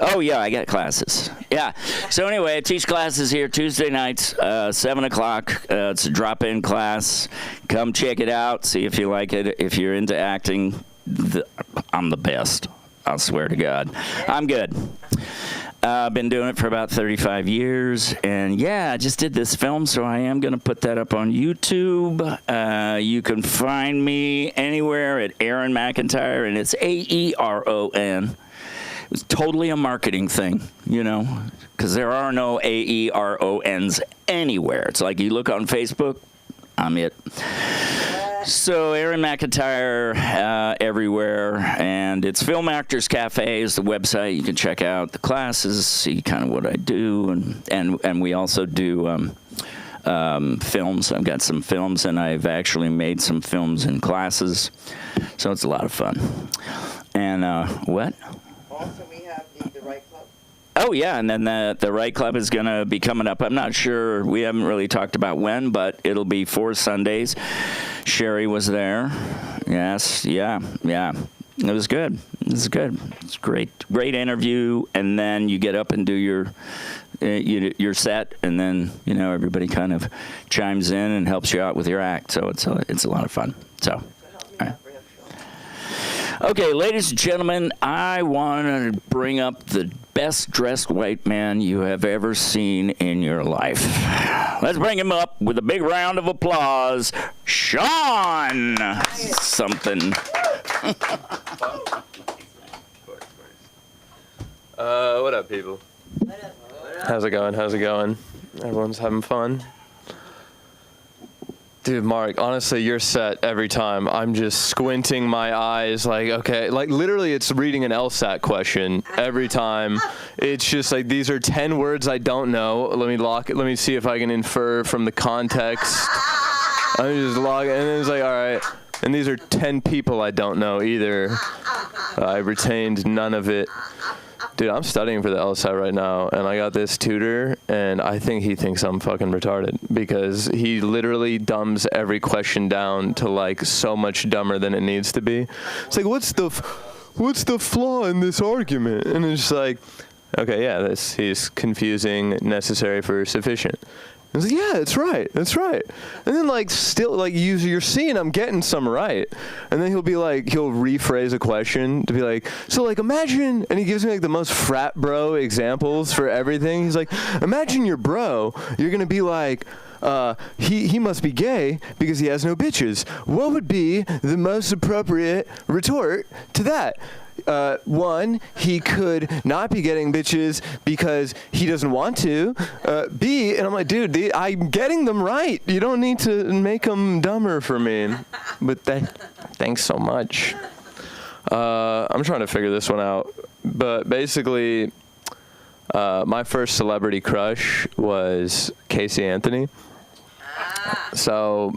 Oh, yeah, I got classes. Yeah. So anyway, I teach classes here Tuesday nights, 7 o'clock. It's a drop-in class. Come check it out. See if you like it. If you're into acting, I'm the best. I swear to God. I'm good. I've been doing it for about 35 years, and yeah, I just did this film, so I am going to put that up on YouTube. You can find me anywhere at Aaron McIntyre, and it's AERON. It was totally a marketing thing, you know, because there are no AERONs anywhere. It's like you look on Facebook, I'm it. So Aaron McIntyre everywhere, and it's Film Actors Cafe is the website. You can check out the classes, see kind of what I do, and we also do films. I've got some films, and I've actually made some films in classes, so it's a lot of fun. And what? Also, we have the Right Club. Oh, yeah, and then the Right Club is going to be coming up. I'm not sure. We haven't really talked about when, but it'll be 4 Sundays. Sherry was there. Yes, yeah. It was good. It's great interview, and then you get up and do your set, and then, you know, everybody kind of chimes in and helps you out with your act, so it's a lot of fun. So, all right. Okay, ladies and gentlemen, I want to bring up the best dressed white man you have ever seen in your life. Let's bring him up with a big round of applause. Sean something. What up, people? How's it going? Everyone's having fun? Dude, Mark, honestly, you're set every time. I'm just squinting my eyes like, okay, like literally it's reading an LSAT question every time. It's just like, these are 10 words I don't know. Let me see if I can infer from the context. I'm just logging, and then it's like, all right. And these are 10 people I don't know either. I retained none of it. Dude, I'm studying for the LSAT right now, and I got this tutor, and I think he thinks I'm fucking retarded because he literally dumbs every question down to like so much dumber than it needs to be. It's like, what's the flaw in this argument? And it's just like, okay, yeah, he's confusing necessary for sufficient. I was like, yeah, that's right. And then like still like you're seeing I'm getting some right. And then he'll rephrase a question to be like, so like imagine, and he gives me like the most frat bro examples for everything. He's like, imagine your bro, you're gonna be like, he must be gay because he has no bitches. What would be the most appropriate retort to that? One, he could not be getting bitches because he doesn't want to. B, and I'm like, dude, I'm getting them right. You don't need to make them dumber for me. But thanks so much. I'm trying to figure this one out. But basically, my first celebrity crush was Casey Anthony. So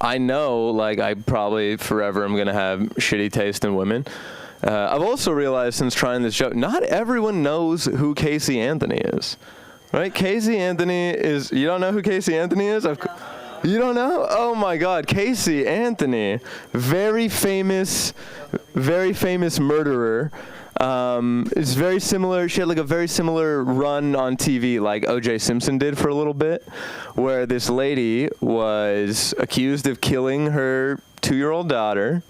I know, like, I probably forever am going to have shitty taste in women. I've also realized since trying this show, not everyone knows who Casey Anthony is, right? Casey Anthony is, you don't know who Casey Anthony is? You don't know? Oh my God, Casey Anthony, very famous murderer. It's very similar. She had like a very similar run on TV like O.J. Simpson did for a little bit, where this lady was accused of killing her 2-year-old daughter.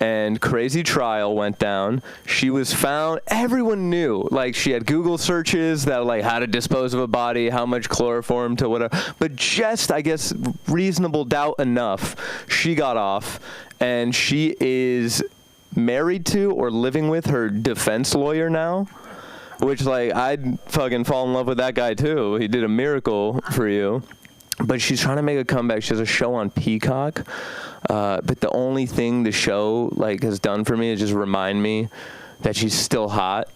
And crazy trial went down. She was found. Everyone knew. Like, she had Google searches that, like, how to dispose of a body, how much chloroform to whatever. But just, I guess, reasonable doubt enough, she got off. And she is married to or living with her defense lawyer now. Which, like, I'd fucking fall in love with that guy, too. He did a miracle for you. But she's trying to make a comeback. She has a show on Peacock. But the only thing the show like has done for me is just remind me that she's still hot.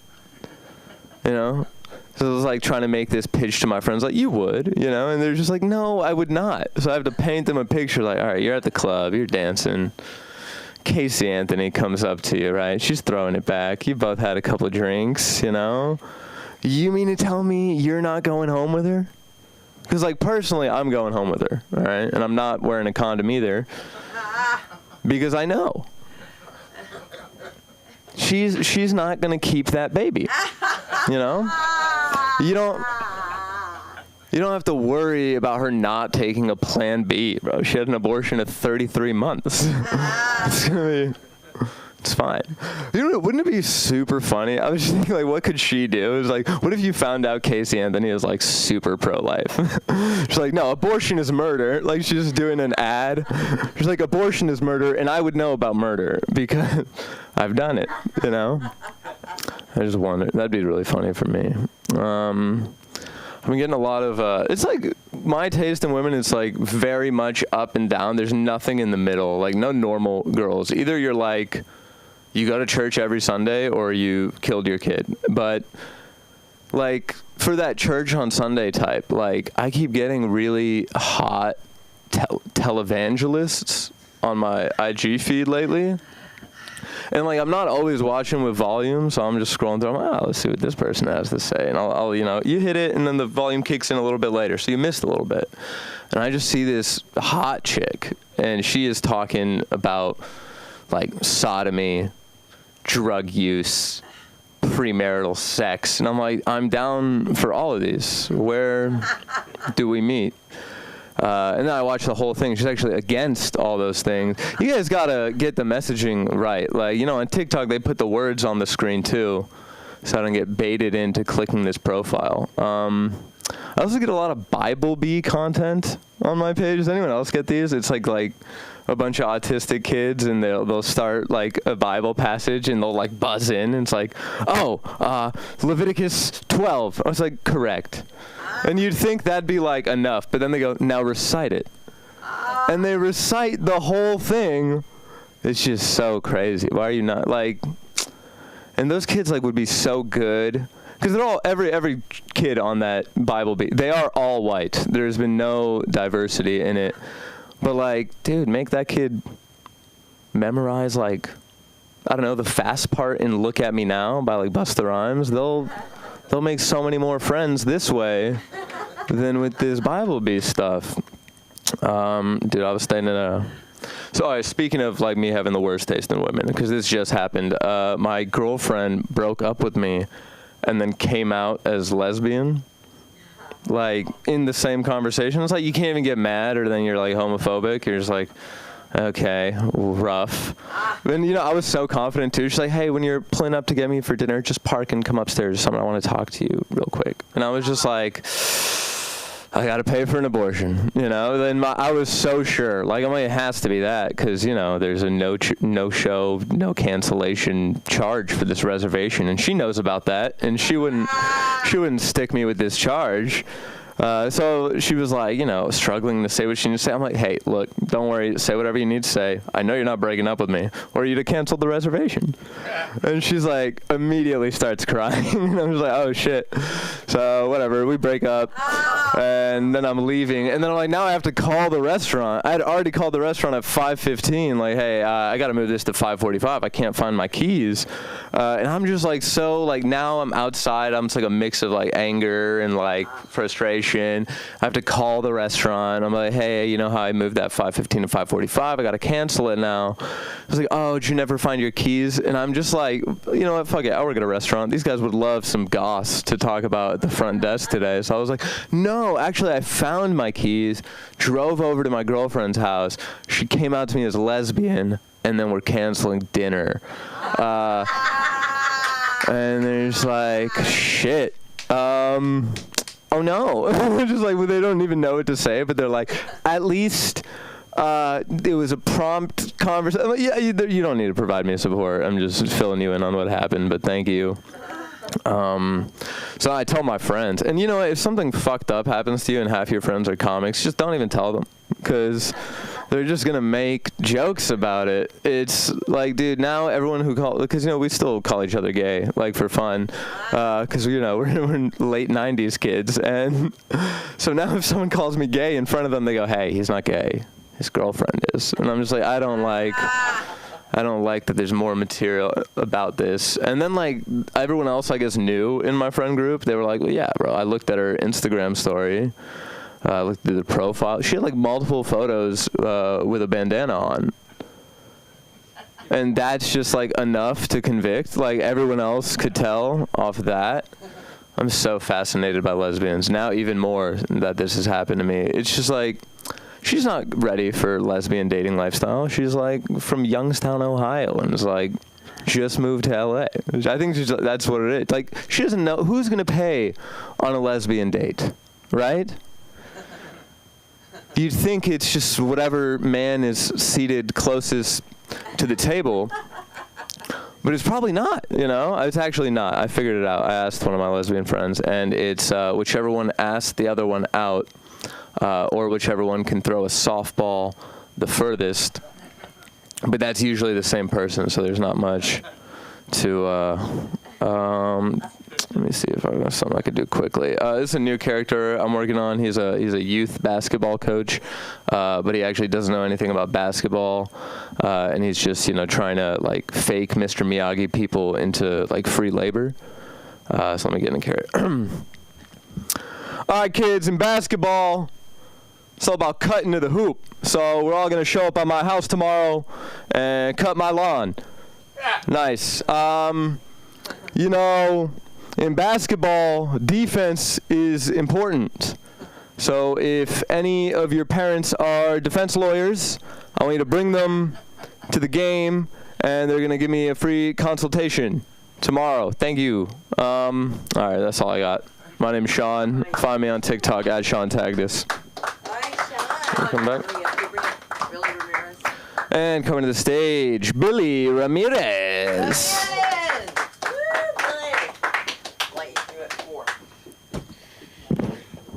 You know? So I was like trying to make this pitch to my friends like, you would, you know? And they're just like, no, I would not. So I have to paint them a picture like, all right, you're at the club, you're dancing. Casey Anthony comes up to you, right? She's throwing it back. You both had a couple of drinks, you know? You mean to tell me you're not going home with her? Because, like, personally, I'm going home with her, all right? And I'm not wearing a condom either. Because I know. She's not going to keep that baby. You know? You don't have to worry about her not taking a plan B, bro. She had an abortion at 33 months. It's fine. You know, wouldn't it be super funny? I was just thinking, like, what could she do? It was like, what if you found out Casey Anthony is, like, super pro-life? She's like, no, abortion is murder. Like, she's just doing an ad. She's like, abortion is murder, and I would know about murder because I've done it, you know? I just wonder. That'd be really funny for me. I've been getting a lot of, it's like, my taste in women is, like, very much up and down. There's nothing in the middle. Like, no normal girls. Either you're, like, you go to church every Sunday or you killed your kid. But, like, for that church on Sunday type, like, I keep getting really hot televangelists on my IG feed lately. And, like, I'm not always watching with volume, so I'm just scrolling through. I'm like, oh, let's see what this person has to say. And I'll, you know, you hit it, and then the volume kicks in a little bit later, so you missed a little bit. And I just see this hot chick, and she is talking about, like, sodomy, drug use, premarital sex. And I'm like, I'm down for all of these. Where do we meet? And then I watched the whole thing. She's actually against all those things. You guys got to get the messaging right. Like, you know, on TikTok, they put the words on the screen, too, so I don't get baited into clicking this profile. I also get a lot of Bible Bee content on my page. Does anyone else get these? It's like a bunch of autistic kids, and they'll start, like, a Bible passage, and they'll, like, buzz in. And it's like, Leviticus 12. I was like, correct. And you'd think that'd be, like, enough. But then they go, now recite it. And they recite the whole thing. It's just so crazy. Why are you not, like... And those kids, like, would be so good. Because they're all, every kid on that Bible Bee, they are all white. There's been no diversity in it. But, like, dude, make that kid memorize, like, I don't know, the fast part in Look at Me Now by, like, Busta Rhymes. They'll make so many more friends this way than with this Bible Bee stuff. Dude, I was staying in a... So, speaking of, like, me having the worst taste in women, because this just happened, my girlfriend broke up with me and then came out as lesbian. Like, in the same conversation. It's like, you can't even get mad, or then you're, like, homophobic. You're just like, okay, rough. And, you know, I was so confident, too. She's like, hey, when you're pulling up to get me for dinner, just park and come upstairs. I want to talk to you real quick. And I was just like, I got to pay for an abortion, you know? Then I was so sure. Like, I mean, it has to be that because, you know, there's a no-show, no cancellation charge for this reservation. And she knows about that. And she wouldn't stick me with this charge. So she was like, you know, struggling to say what she needed to say. I'm like, hey, look, don't worry. Say whatever you need to say. I know you're not breaking up with me, or you'd have canceled the reservation. And she's like, immediately starts crying. And I'm just like, oh, shit. So whatever. We break up. And then I'm leaving. And then I'm like, now I have to call the restaurant. I had already called the restaurant at 5:15. Like, hey, I got to move this to 5:45. I can't find my keys. And I'm just like, so like now I'm outside. I'm just like a mix of like anger and like frustration. I have to call the restaurant. I'm like, hey, you know how I moved that 5:15 to 5:45? I got to cancel it now. I was like, oh, did you never find your keys? And I'm just like, you know what? Fuck it. I work at a restaurant. These guys would love some goss to talk about at the front desk today. So I was like, no, actually, I found my keys, drove over to my girlfriend's house. She came out to me as lesbian, and then we're canceling dinner. And there's like, shit. Oh no. Just like, well, they don't even know what to say, but they're like, at least it was a prompt conversation. Like, yeah, you don't need to provide me support. I'm just filling you in on what happened, but thank you. So I told my friends, and you know, if something fucked up happens to you and half your friends are comics, just don't even tell them, because they're just gonna make jokes about it. It's like, dude, now everyone who because you know we still call each other gay, like for fun, because you know we're late '90s kids, and so now if someone calls me gay in front of them, they go, hey, he's not gay, his girlfriend is, and I'm just like, I don't like that there's more material about this. And then, like, everyone else, I guess, knew in my friend group. They were like, well, yeah, bro, I looked at her Instagram story. I looked at the profile. She had, like, multiple photos with a bandana on. And that's just, like, enough to convict. Like, everyone else could tell off that. I'm so fascinated by lesbians. Now even more that this has happened to me. It's just, like, she's not ready for lesbian dating lifestyle. She's like from Youngstown, Ohio, and is like just moved to LA. I think that's what it is. Like, she doesn't know who's gonna pay on a lesbian date, right? You'd think it's just whatever man is seated closest to the table, but it's probably not. You know, it's actually not. I figured it out. I asked one of my lesbian friends, and it's whichever one asked the other one out. Or whichever one can throw a softball the furthest. But that's usually the same person, so there's not much to... let me see if I got something I could do quickly. This is a new character I'm working on. He's a youth basketball coach, but he actually doesn't know anything about basketball, and he's just, you know, trying to, like, fake Mr. Miyagi people into, like, free labor. So let me get in the character. All right, kids, in basketball, it's all about cutting to the hoop. So we're all going to show up at my house tomorrow and cut my lawn. Yeah. Nice. You know, in basketball, defense is important. So if any of your parents are defense lawyers, I want you to bring them to the game, and they're going to give me a free consultation tomorrow. Thank you. All right, that's all I got. My name's Sean. Find me on TikTok at Sean Tagdis. Come back. And coming to the stage, Billy Ramirez.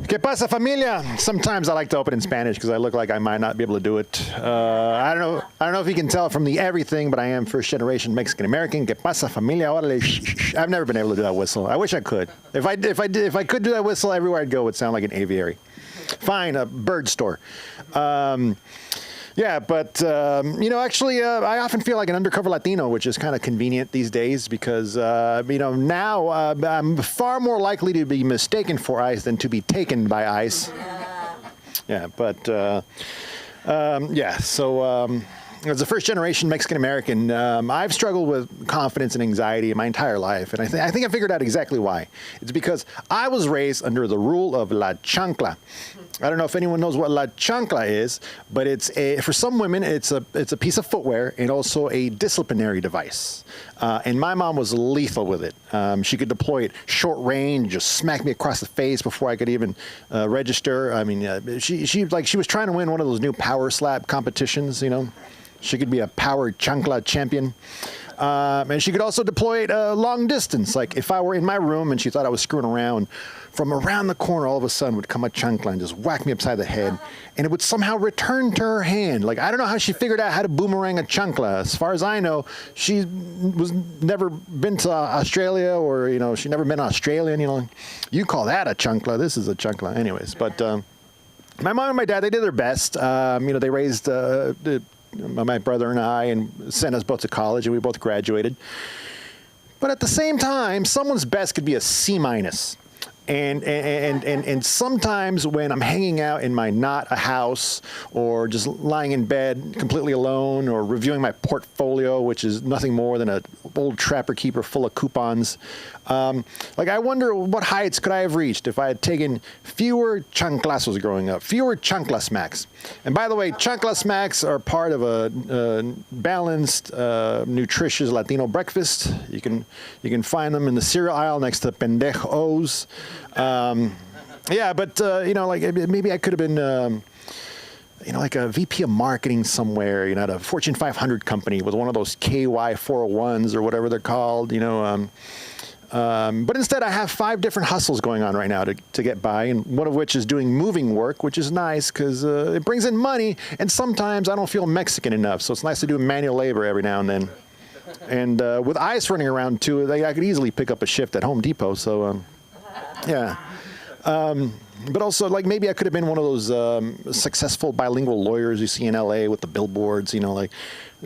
¿Qué pasa, familia? Sometimes I like to open in Spanish because I look like I might not be able to do it. I don't know if you can tell from the everything, but I am first generation Mexican American. ¿Qué pasa, familia? Órale. I've never been able to do that whistle. I wish I could. If I could do that whistle, everywhere I'd go would sound like an aviary. Fine, a bird store. Yeah, but, you know, actually, I often feel like an undercover Latino, which is kind of convenient these days because, you know, now I'm far more likely to be mistaken for ICE than to be taken by ICE. Yeah, but, yeah, so as a first-generation Mexican-American, I've struggled with confidence and anxiety my entire life, and I think I figured out exactly why. It's because I was raised under the rule of la chancla. I don't know if anyone knows what la chancla is, but for some women, it's a piece of footwear and also a disciplinary device. And my mom was lethal with it. She could deploy it short range, just smack me across the face before I could even register. I mean, she was trying to win one of those new power slap competitions, you know. She could be a power chancla champion. And she could also deploy it long distance. Like if I were in my room and she thought I was screwing around, from around the corner, all of a sudden would come a chancla and just whack me upside the head. And it would somehow return to her hand. Like, I don't know how she figured out how to boomerang a chancla. As far as I know, she was never been to Australia, or, you know, she never been Australian. You know, you call that a chancla. This is a chancla. Anyways, but my mom and my dad, they did their best. You know, they raised my brother and I and sent us both to college, and we both graduated. But at the same time, someone's best could be a C-. And sometimes when I'm hanging out in my not a house, or just lying in bed completely alone, or reviewing my portfolio, which is nothing more than an old trapper keeper full of coupons, like I wonder what heights could I have reached if I had taken fewer chanclasos growing up, fewer chancla smacks. And by the way, chancla smacks are part of a balanced, nutritious Latino breakfast. You can find them in the cereal aisle next to pendejos. Yeah, but you know, like maybe I could have been, you know, like a VP of marketing somewhere, you know, at a Fortune 500 company with one of those KY 401s or whatever they're called, you know. But instead, I have 5 different hustles going on right now to get by, and one of which is doing moving work, which is nice because it brings in money, and sometimes I don't feel Mexican enough, so it's nice to do manual labor every now and then. And with ice running around, too, I could easily pick up a shift at Home Depot, so... yeah. But also, like, maybe I could have been one of those successful bilingual lawyers you see in LA with the billboards, you know, like,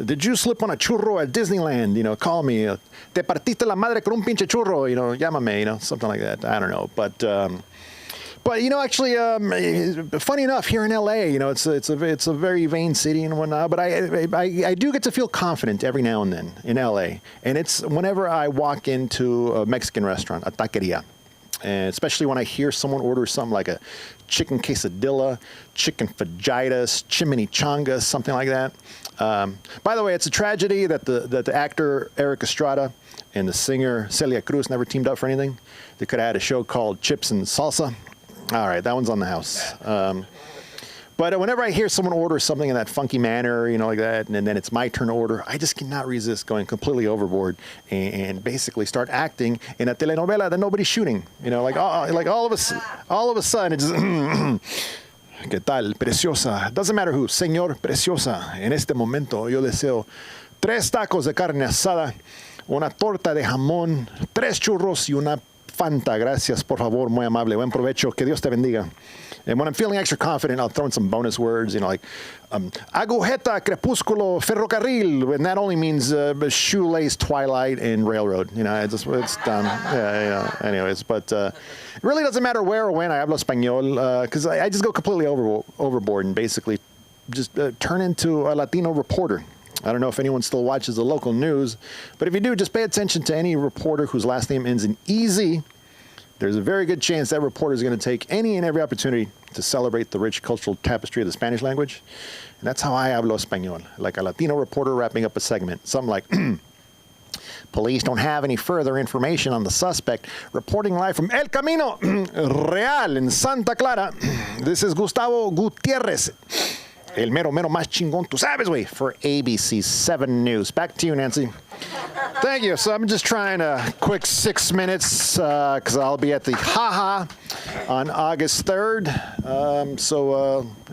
did you slip on a churro at Disneyland? You know, call me. Te partiste la madre con un pinche churro, you know, llámame, you know, something like that. I don't know. But you know, actually, funny enough, here in LA, you know, it's a very vain city and whatnot, but I do get to feel confident every now and then in LA. And it's whenever I walk into a Mexican restaurant, a taqueria. And especially when I hear someone order something like a chicken quesadilla, chicken fajitas, chimichanga, something like that. By the way, it's a tragedy that the actor Eric Estrada and the singer Celia Cruz never teamed up for anything. They could have had a show called Chips and Salsa. All right, that one's on the house. But whenever I hear someone order something in that funky manner, you know, like that, and then it's my turn to order, I just cannot resist going completely overboard and basically start acting in a telenovela that nobody's shooting. You know, like all of a sudden, it just, ¿Qué tal, preciosa? Doesn't matter who, señor preciosa. En este momento yo deseo 3 tacos de carne asada, una torta de jamón, 3 churros y una Fanta. Gracias, por favor, muy amable. Buen provecho. Que Dios te bendiga. And when I'm feeling extra confident, I'll throw in some bonus words, you know, like agujeta, crepúsculo, ferrocarril, and that only means shoelace, twilight, and railroad. You know, it's done. Yeah. Anyways, but it really doesn't matter where or when I hablo español, because I just go completely overboard and basically just turn into a Latino reporter. I don't know if anyone still watches the local news, but if you do, just pay attention to any reporter whose last name ends in EZ. There's a very good chance that reporter is going to take any and every opportunity to celebrate the rich cultural tapestry of the Spanish language. And that's how I hablo español, like a Latino reporter wrapping up a segment. Something like, police don't have any further information on the suspect. Reporting live from El Camino Real in Santa Clara, this is Gustavo Gutierrez. El mero más chingón, tú sabes, güey, for ABC 7 News. Back to you, Nancy. Thank you. So I'm just trying a quick 6 minutes because I'll be at the HaHa on August 3rd.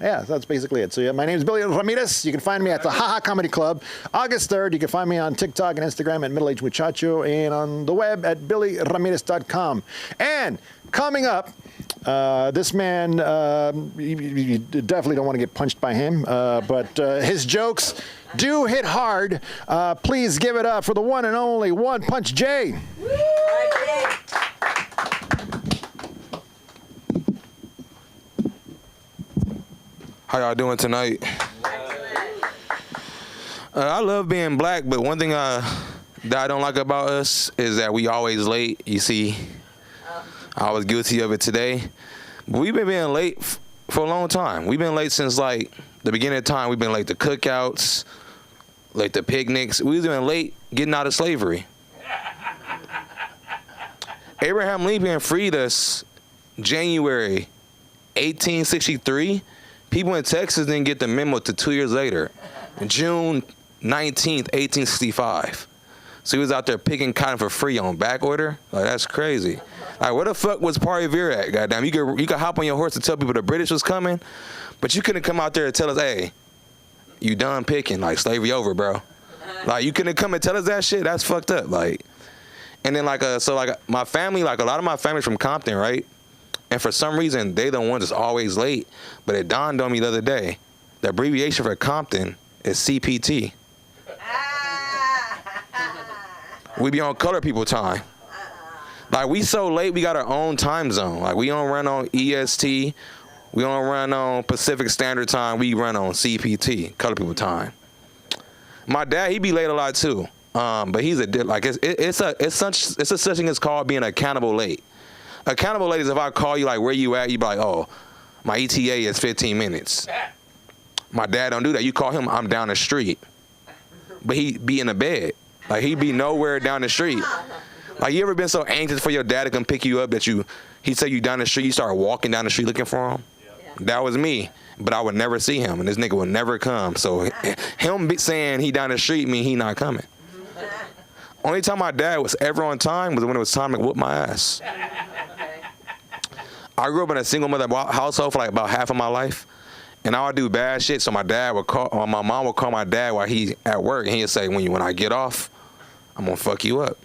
Yeah, that's basically it. So yeah, my name is Billy Ramirez. You can find me at the HaHa Comedy Club. August 3rd, you can find me on TikTok and Instagram at Middle Aged Muchacho and on the web at billyramirez.com. And coming up, this man, you definitely don't want to get punched by him, but his jokes do hit hard. Please give it up for the one and only One Punch Jay. How y'all doing tonight? I love being black, but one thing that I don't like about us is that we always late. You see, I was guilty of it today. But we've been being late for a long time. We've been late since like the beginning of time. We've been late to cookouts, late to picnics. We've been late getting out of slavery. Abraham Lincoln freed us January 1863. People in Texas didn't get the memo till 2 years later, June 19th, 1865. So he was out there picking cotton for free on back order. Like, that's crazy. Like, where the fuck was Party Veer at? Goddamn, you could hop on your horse and tell people the British was coming, but you couldn't come out there and tell us, hey, you done picking, like slavery over, bro. Like, you couldn't come and tell us that shit. That's fucked up. Like, and then my family, like a lot of my family's from Compton, right? And for some reason, they the ones that's always late. But it dawned on me the other day, the abbreviation for Compton is CPT. We be on color people time. Like, we so late, we got our own time zone. Like, we don't run on EST. We don't run on Pacific Standard Time. We run on CPT, color people time. My dad, he be late a lot too. But he's it's a such thing as called being accountable late. Accountable late is if I call you like where you at, you be like, oh, my ETA is 15 minutes. My dad don't do that. You call him, I'm down the street. But he be in the bed. Like, he be nowhere down the street. Like, you ever been so anxious for your dad to come pick you up that he said you down the street, you start walking down the street looking for him? Yeah. That was me, but I would never see him, and this nigga would never come. So him saying he down the street mean he not coming. Only time my dad was ever on time was when it was time to whoop my ass. I grew up in a single mother household for like about half of my life. And I would do bad shit, so my mom would call my dad while he at work, and he'd say, when I get off, I'm gonna fuck you up.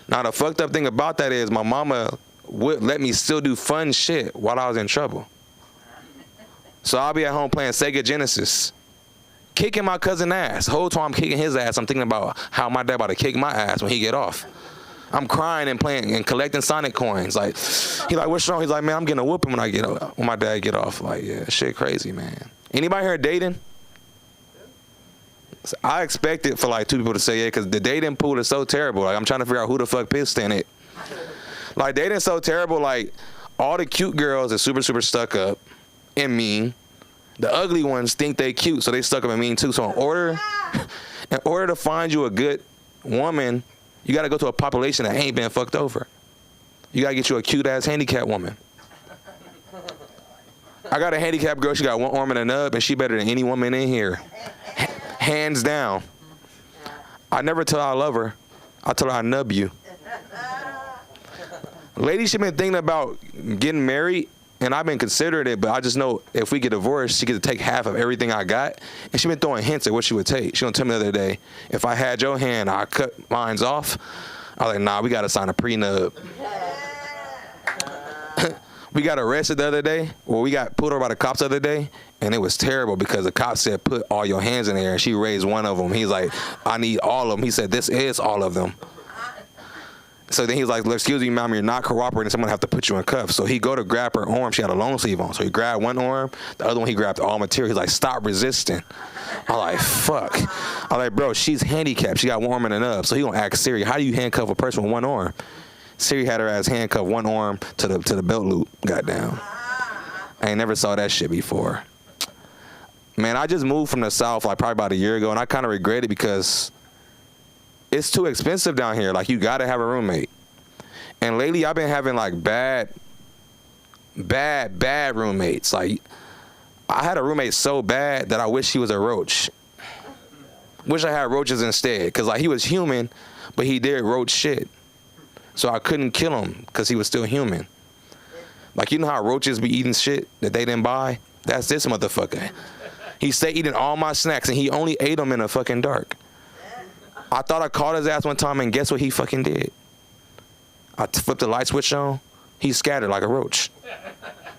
Now, the fucked up thing about that is my mama would let me still do fun shit while I was in trouble. So I'll be at home playing Sega Genesis, kicking my cousin ass. The whole time I'm kicking his ass, I'm thinking about how my dad about to kick my ass when he get off. I'm crying and playing and collecting Sonic coins. Like, he's like, what's wrong? He's like, man, I'm getting a whooping when my dad get off. Like, yeah, shit crazy, man. Anybody here dating? So I expected for like two people to say yeah, because the dating pool is so terrible. Like, I'm trying to figure out who the fuck pissed in it. Like, dating's so terrible. Like, all the cute girls are super, super stuck up and mean. The ugly ones think they cute, so they stuck up and mean too. So in order to find you a good woman, you got to go to a population that ain't been fucked over. You got to get you a cute-ass handicapped woman. I got a handicapped girl. She got one arm and a nub, and she better than any woman in here. Hands down. I never tell her I love her. I tell her I nub you. Ladies, she been thinking about getting married, and I've been considering it, but I just know if we get divorced, she get to take half of everything I got. And she been throwing hints at what she would take. She gonna tell me the other day, if I had your hand, I'd cut mine's off. I was like, nah, we gotta sign a prenup. We got arrested the other day. Well, we got pulled over by the cops the other day, and it was terrible because the cop said, put all your hands in there, and she raised one of them. He's like, I need all of them. He said, this is all of them. So then he was like, excuse me, ma'am, you're not cooperating. Someone have to put you in cuffs. So he go to grab her arm. She had a long sleeve on. So he grabbed one arm. The other one, he grabbed all material. He's like, stop resisting. I'm like, fuck. I'm like, bro, she's handicapped. She got one arm and a nub. So he gonna ask Siri, how do you handcuff a person with one arm? Siri had her ass handcuffed one arm to the belt loop. Goddamn. I ain't never saw that shit before. Man, I just moved from the South like probably about a year ago, and I kind of regret it because it's too expensive down here. Like, you gotta have a roommate. And lately, I've been having like bad roommates. Like, I had a roommate so bad that I wish he was a roach. Wish I had roaches instead, cause like he was human, but he did roach shit. So I couldn't kill him cause he was still human. Like, you know how roaches be eating shit that they didn't buy? That's this motherfucker. He stayed eating all my snacks, and he only ate them in the fucking dark. I thought I caught his ass one time, and guess what he fucking did? I flipped the light switch on. He scattered like a roach.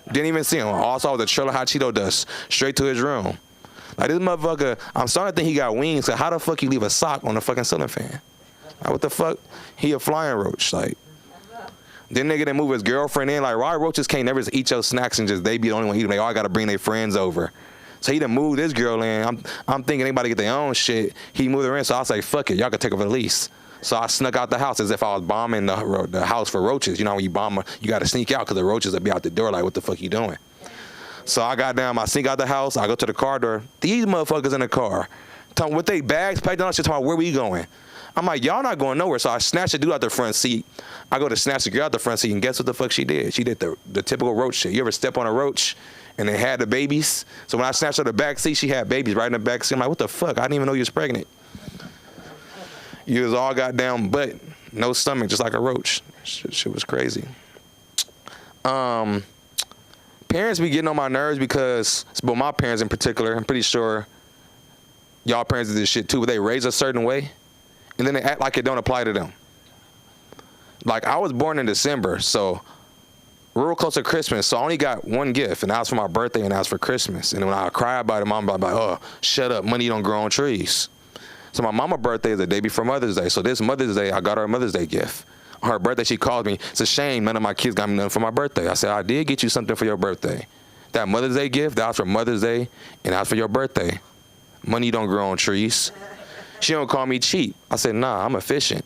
Didn't even see him. All I saw was a trail of hot Cheeto dust straight to his room. Like, this motherfucker, I'm starting to think he got wings. So how the fuck you leave a sock on the fucking ceiling fan? Like, what the fuck? He a flying roach. Like, then nigga didn't move his girlfriend in. Like, why roaches can't never just eat your snacks and just they be the only one eating? They all gotta bring their friends over. So he done moved this girl in. I'm thinking anybody get their own shit. He moved her in, so I was like, fuck it, y'all can take over the lease. So I snuck out the house as if I was bombing the house for roaches. You know, when you bomb, you gotta sneak out because the roaches will be out the door like, what the fuck you doing? So I got down, I sneak out the house, I go to the car door. These motherfuckers in the car, with their bags packed on, shit, talking about where we going. I'm like, y'all not going nowhere. So I snatched the dude out the front seat. I go to snatch the girl out the front seat, and guess what the fuck she did? She did the typical roach shit. You ever step on a roach and they had the babies? So when I snatched her the back seat, she had babies right in the back seat. I'm like, what the fuck? I didn't even know you was pregnant. You was all goddamn butt, no stomach, just like a roach. Shit was crazy. Parents be getting on my nerves because, but my parents in particular, I'm pretty sure y'all parents did this shit too, but they raise a certain way, and then they act like it don't apply to them. Like, I was born in December, so real close to Christmas, so I only got one gift, and that was for my birthday, and that was for Christmas. And when I cry about it, mom be like, oh, shut up, money don't grow on trees. So my mama's birthday is the day before Mother's Day, so this Mother's Day, I got her a Mother's Day gift. On her birthday, she called me, it's a shame none of my kids got me nothing for my birthday. I said, I did get you something for your birthday. That Mother's Day gift, that was for Mother's Day, and that was for your birthday. Money don't grow on trees. She don't call me cheap. I said, nah, I'm efficient.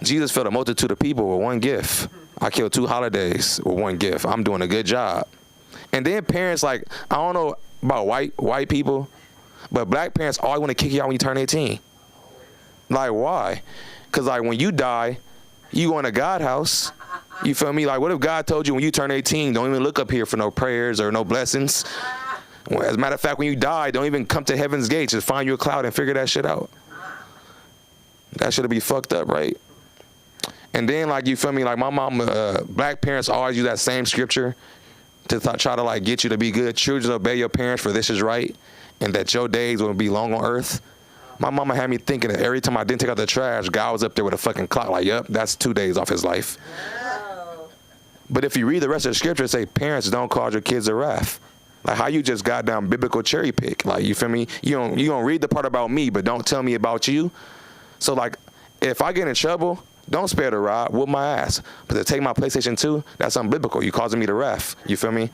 Jesus fed a multitude of people with one gift. I killed 2 holidays with one gift. I'm doing a good job. And then parents, like, I don't know about white people, but black parents always want to kick you out when you turn 18. Like, why? Because, like, when you die, you go in a God house. You feel me? Like, what if God told you when you turn 18, don't even look up here for no prayers or no blessings? As a matter of fact, when you die, don't even come to heaven's gates. Just find you a cloud and figure that shit out. That should be fucked up, right? And then, like, you feel me? Like, my mom, black parents always use that same scripture to try to, like, get you to be good. Children, obey your parents, for this is right, and that your days will be long on earth. My mama had me thinking that every time I didn't take out the trash, God was up there with a fucking clock. Like, yep, that's 2 days off his life. But if you read the rest of the scripture, it say parents don't cause your kids a wrath. Like, how you just got down biblical cherry pick. Like, you feel me? You don't read the part about me, but don't tell me about you. So, like, if I get in trouble, don't spare the rod, whoop my ass. But to take my PlayStation 2, that's unbiblical. You causing me the ref. You feel me?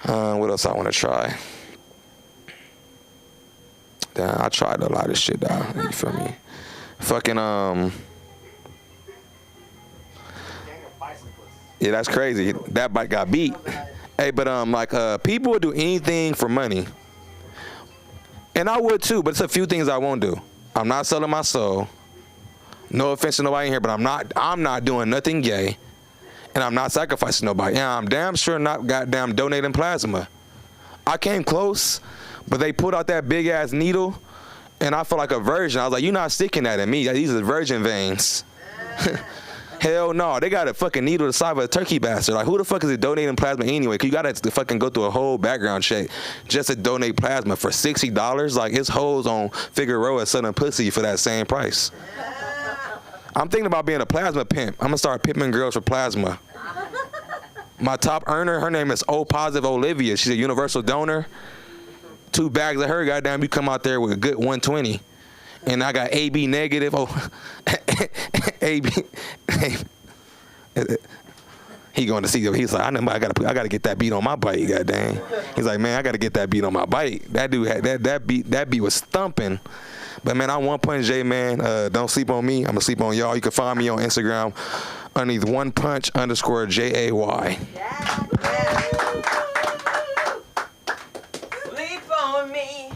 What else I want to try? Damn, I tried a lot of shit, dog. You feel me? Fucking, yeah, that's crazy. That bike got beat. Hey, but people would do anything for money. And I would too, but it's a few things I won't do. I'm not selling my soul. No offense to nobody in here, but I'm not doing nothing gay. And I'm not sacrificing nobody. And I'm damn sure not goddamn donating plasma. I came close, but they pulled out that big ass needle, and I felt like a virgin. I was like, you're not sticking that in me. These are virgin veins. Hell no, they got a fucking needle the size of a turkey bastard. Like, who the fuck is it donating plasma anyway? Cause you gotta fucking go through a whole background check just to donate plasma for $60. Like, it's hoes on Figueroa selling pussy for that same price. I'm thinking about being a plasma pimp. I'm gonna start pimping girls for plasma. My top earner, her name is O Positive Olivia. She's a universal donor. 2 bags of her, goddamn, you come out there with a good 120. And I got AB negative. Oh, AB. He going to see them. He's like, I gotta get that beat on my bike, goddamn. He's like, man, I gotta get that beat on my bike. That dude had that beat was thumping. But man, I'm 1 Punch J, man. Don't sleep on me. I'm gonna sleep on y'all. You can find me on Instagram underneath 1punch_JAY. Sleep on me.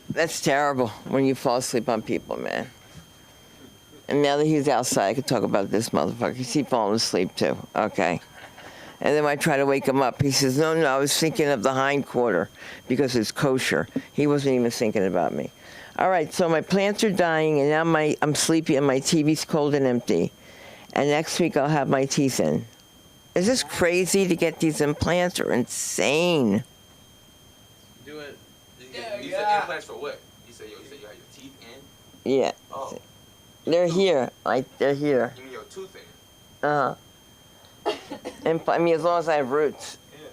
That's terrible when you fall asleep on people, man. And now that he's outside, I could talk about this motherfucker. He's falling asleep too. Okay. And then I try to wake him up. He says, no, I was thinking of the hind quarter because it's kosher. He wasn't even thinking about me. All right, so my plants are dying, and now I'm sleepy, and my TV's cold and empty. And next week I'll have my teeth in. Is this crazy to get these implants? Are insane. Do it. You said implants for what? You said you have your teeth in? Yeah. Oh. They're here. They're here. You mean your tooth in? Uh-huh. And I mean, as long as I have roots. Yeah.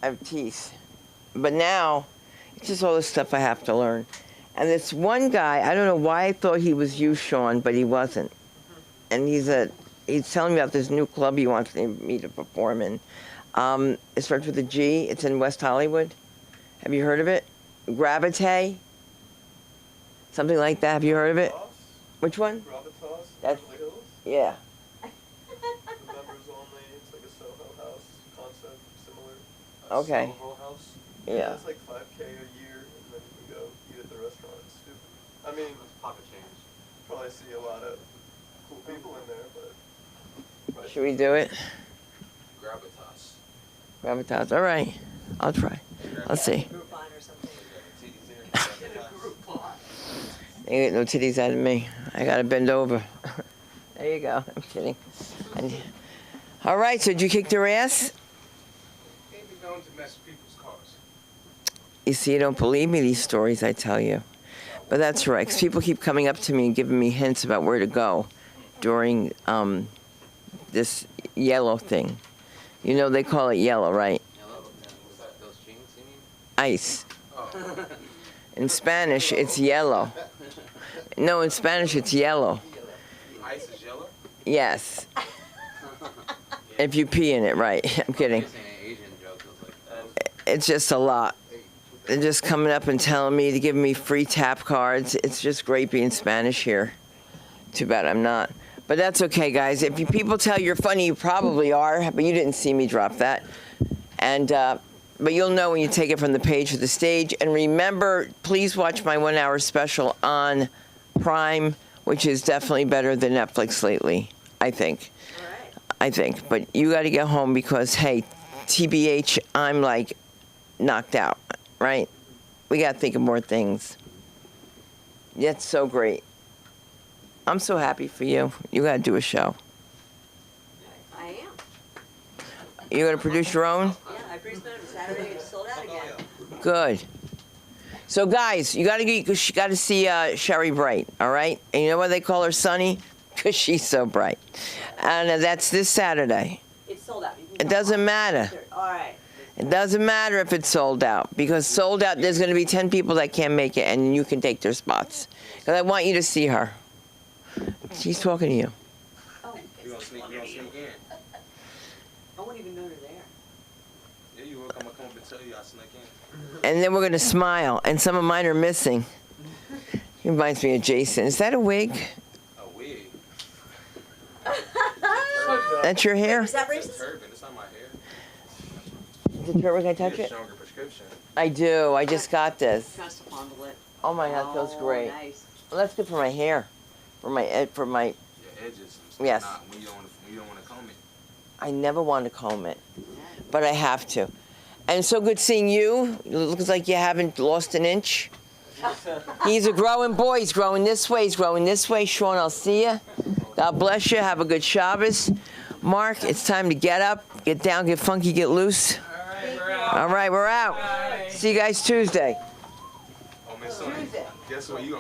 I have teeth. But now, it's just all this stuff I have to learn. And this one guy, I don't know why I thought he was you, Sean, but he wasn't. And he's telling me about this new club he wants me to perform in. It starts with a G. It's in West Hollywood. Have you heard of it? Gravite? Something like that. Have you heard of it? Which one? Gravitas. That's, Beverly Hills. yeah. The members only. It's like a Soho House a similar Okay. Soho house. Yeah. It's like $5K a year, and then you can go eat at the restaurant. It's stupid. I mean, Pocket change. probably see a lot of cool people in there, but. Should we do it? Gravitas. Gravitas. All right. I'll try. Let's see. Groupon or something. They get no titties out of me. I gotta bend over. There you go. I'm kidding. All right. So did you kick their ass? Ain't been known to mess with people's cars. You see, you don't believe me, these stories I tell you. But that's right, 'cause people keep coming up to me and giving me hints about where to go during this yellow thing. You know they call it yellow, right? Yellow? What's that? Those jeans, you mean? Ice. In Spanish, it's yellow. No, in Spanish, it's yellow. Ice is yellow? Yes. If you pee in it, right. I'm kidding. You're saying Asian jokes. I was like, It's just a lot. They're just coming up and telling me to give me free tap cards. It's just great being Spanish here. Too bad I'm not. But that's okay, guys. If you people tell you're funny, you probably are, but you didn't see me drop that. And but you'll know when you take it from the page to the stage. And remember, please watch my 1 hour special on Prime, which is definitely better than Netflix lately, I think. I think. But you got to get home because, hey, TBH, I'm like knocked out, right? We got to think of more things. That's so great. I'm so happy for you. You got to do a show. I am. You going to produce your own? Yeah, I produced mine on Saturday. It's sold out again. Good. So, guys, you got to see Sherry Bright, all right? And you know why they call her Sunny? Because she's so bright. And that's this Saturday. It's sold out. It doesn't matter. All right. It doesn't matter if it's sold out, because sold out, there's going to be 10 people that can't make it, and you can take their spots. Because I want you to see her. She's talking to you. Oh, You gonna sneak in? I won't even know you're there. Yeah, you will. I'm gonna come up and tell you I snuck in. And then we're going to smile, and some of mine are missing. He reminds me of Jason. Is that a wig? A wig. That's your hair? Is that It's a racist? turban. It's not my hair. Is it turban? Can I touch Need a it? stronger prescription. I do. I just got this. Got to fondle it. Oh my God, it feels great. Nice. Well, that's good for my hair. For my Your edges. Yes. Not when you don't want to comb it. I never want to comb it, but I have to. And it's so good seeing you. It looks like you haven't lost an inch. He's a growing boy. He's growing this way. He's growing this way. Sean, I'll see you. God bless you. Have a good Shabbos. Mark, it's time to get up, get down, get funky, get loose. All right, we're out. See you guys Tuesday. Oh man, so guess what? You gonna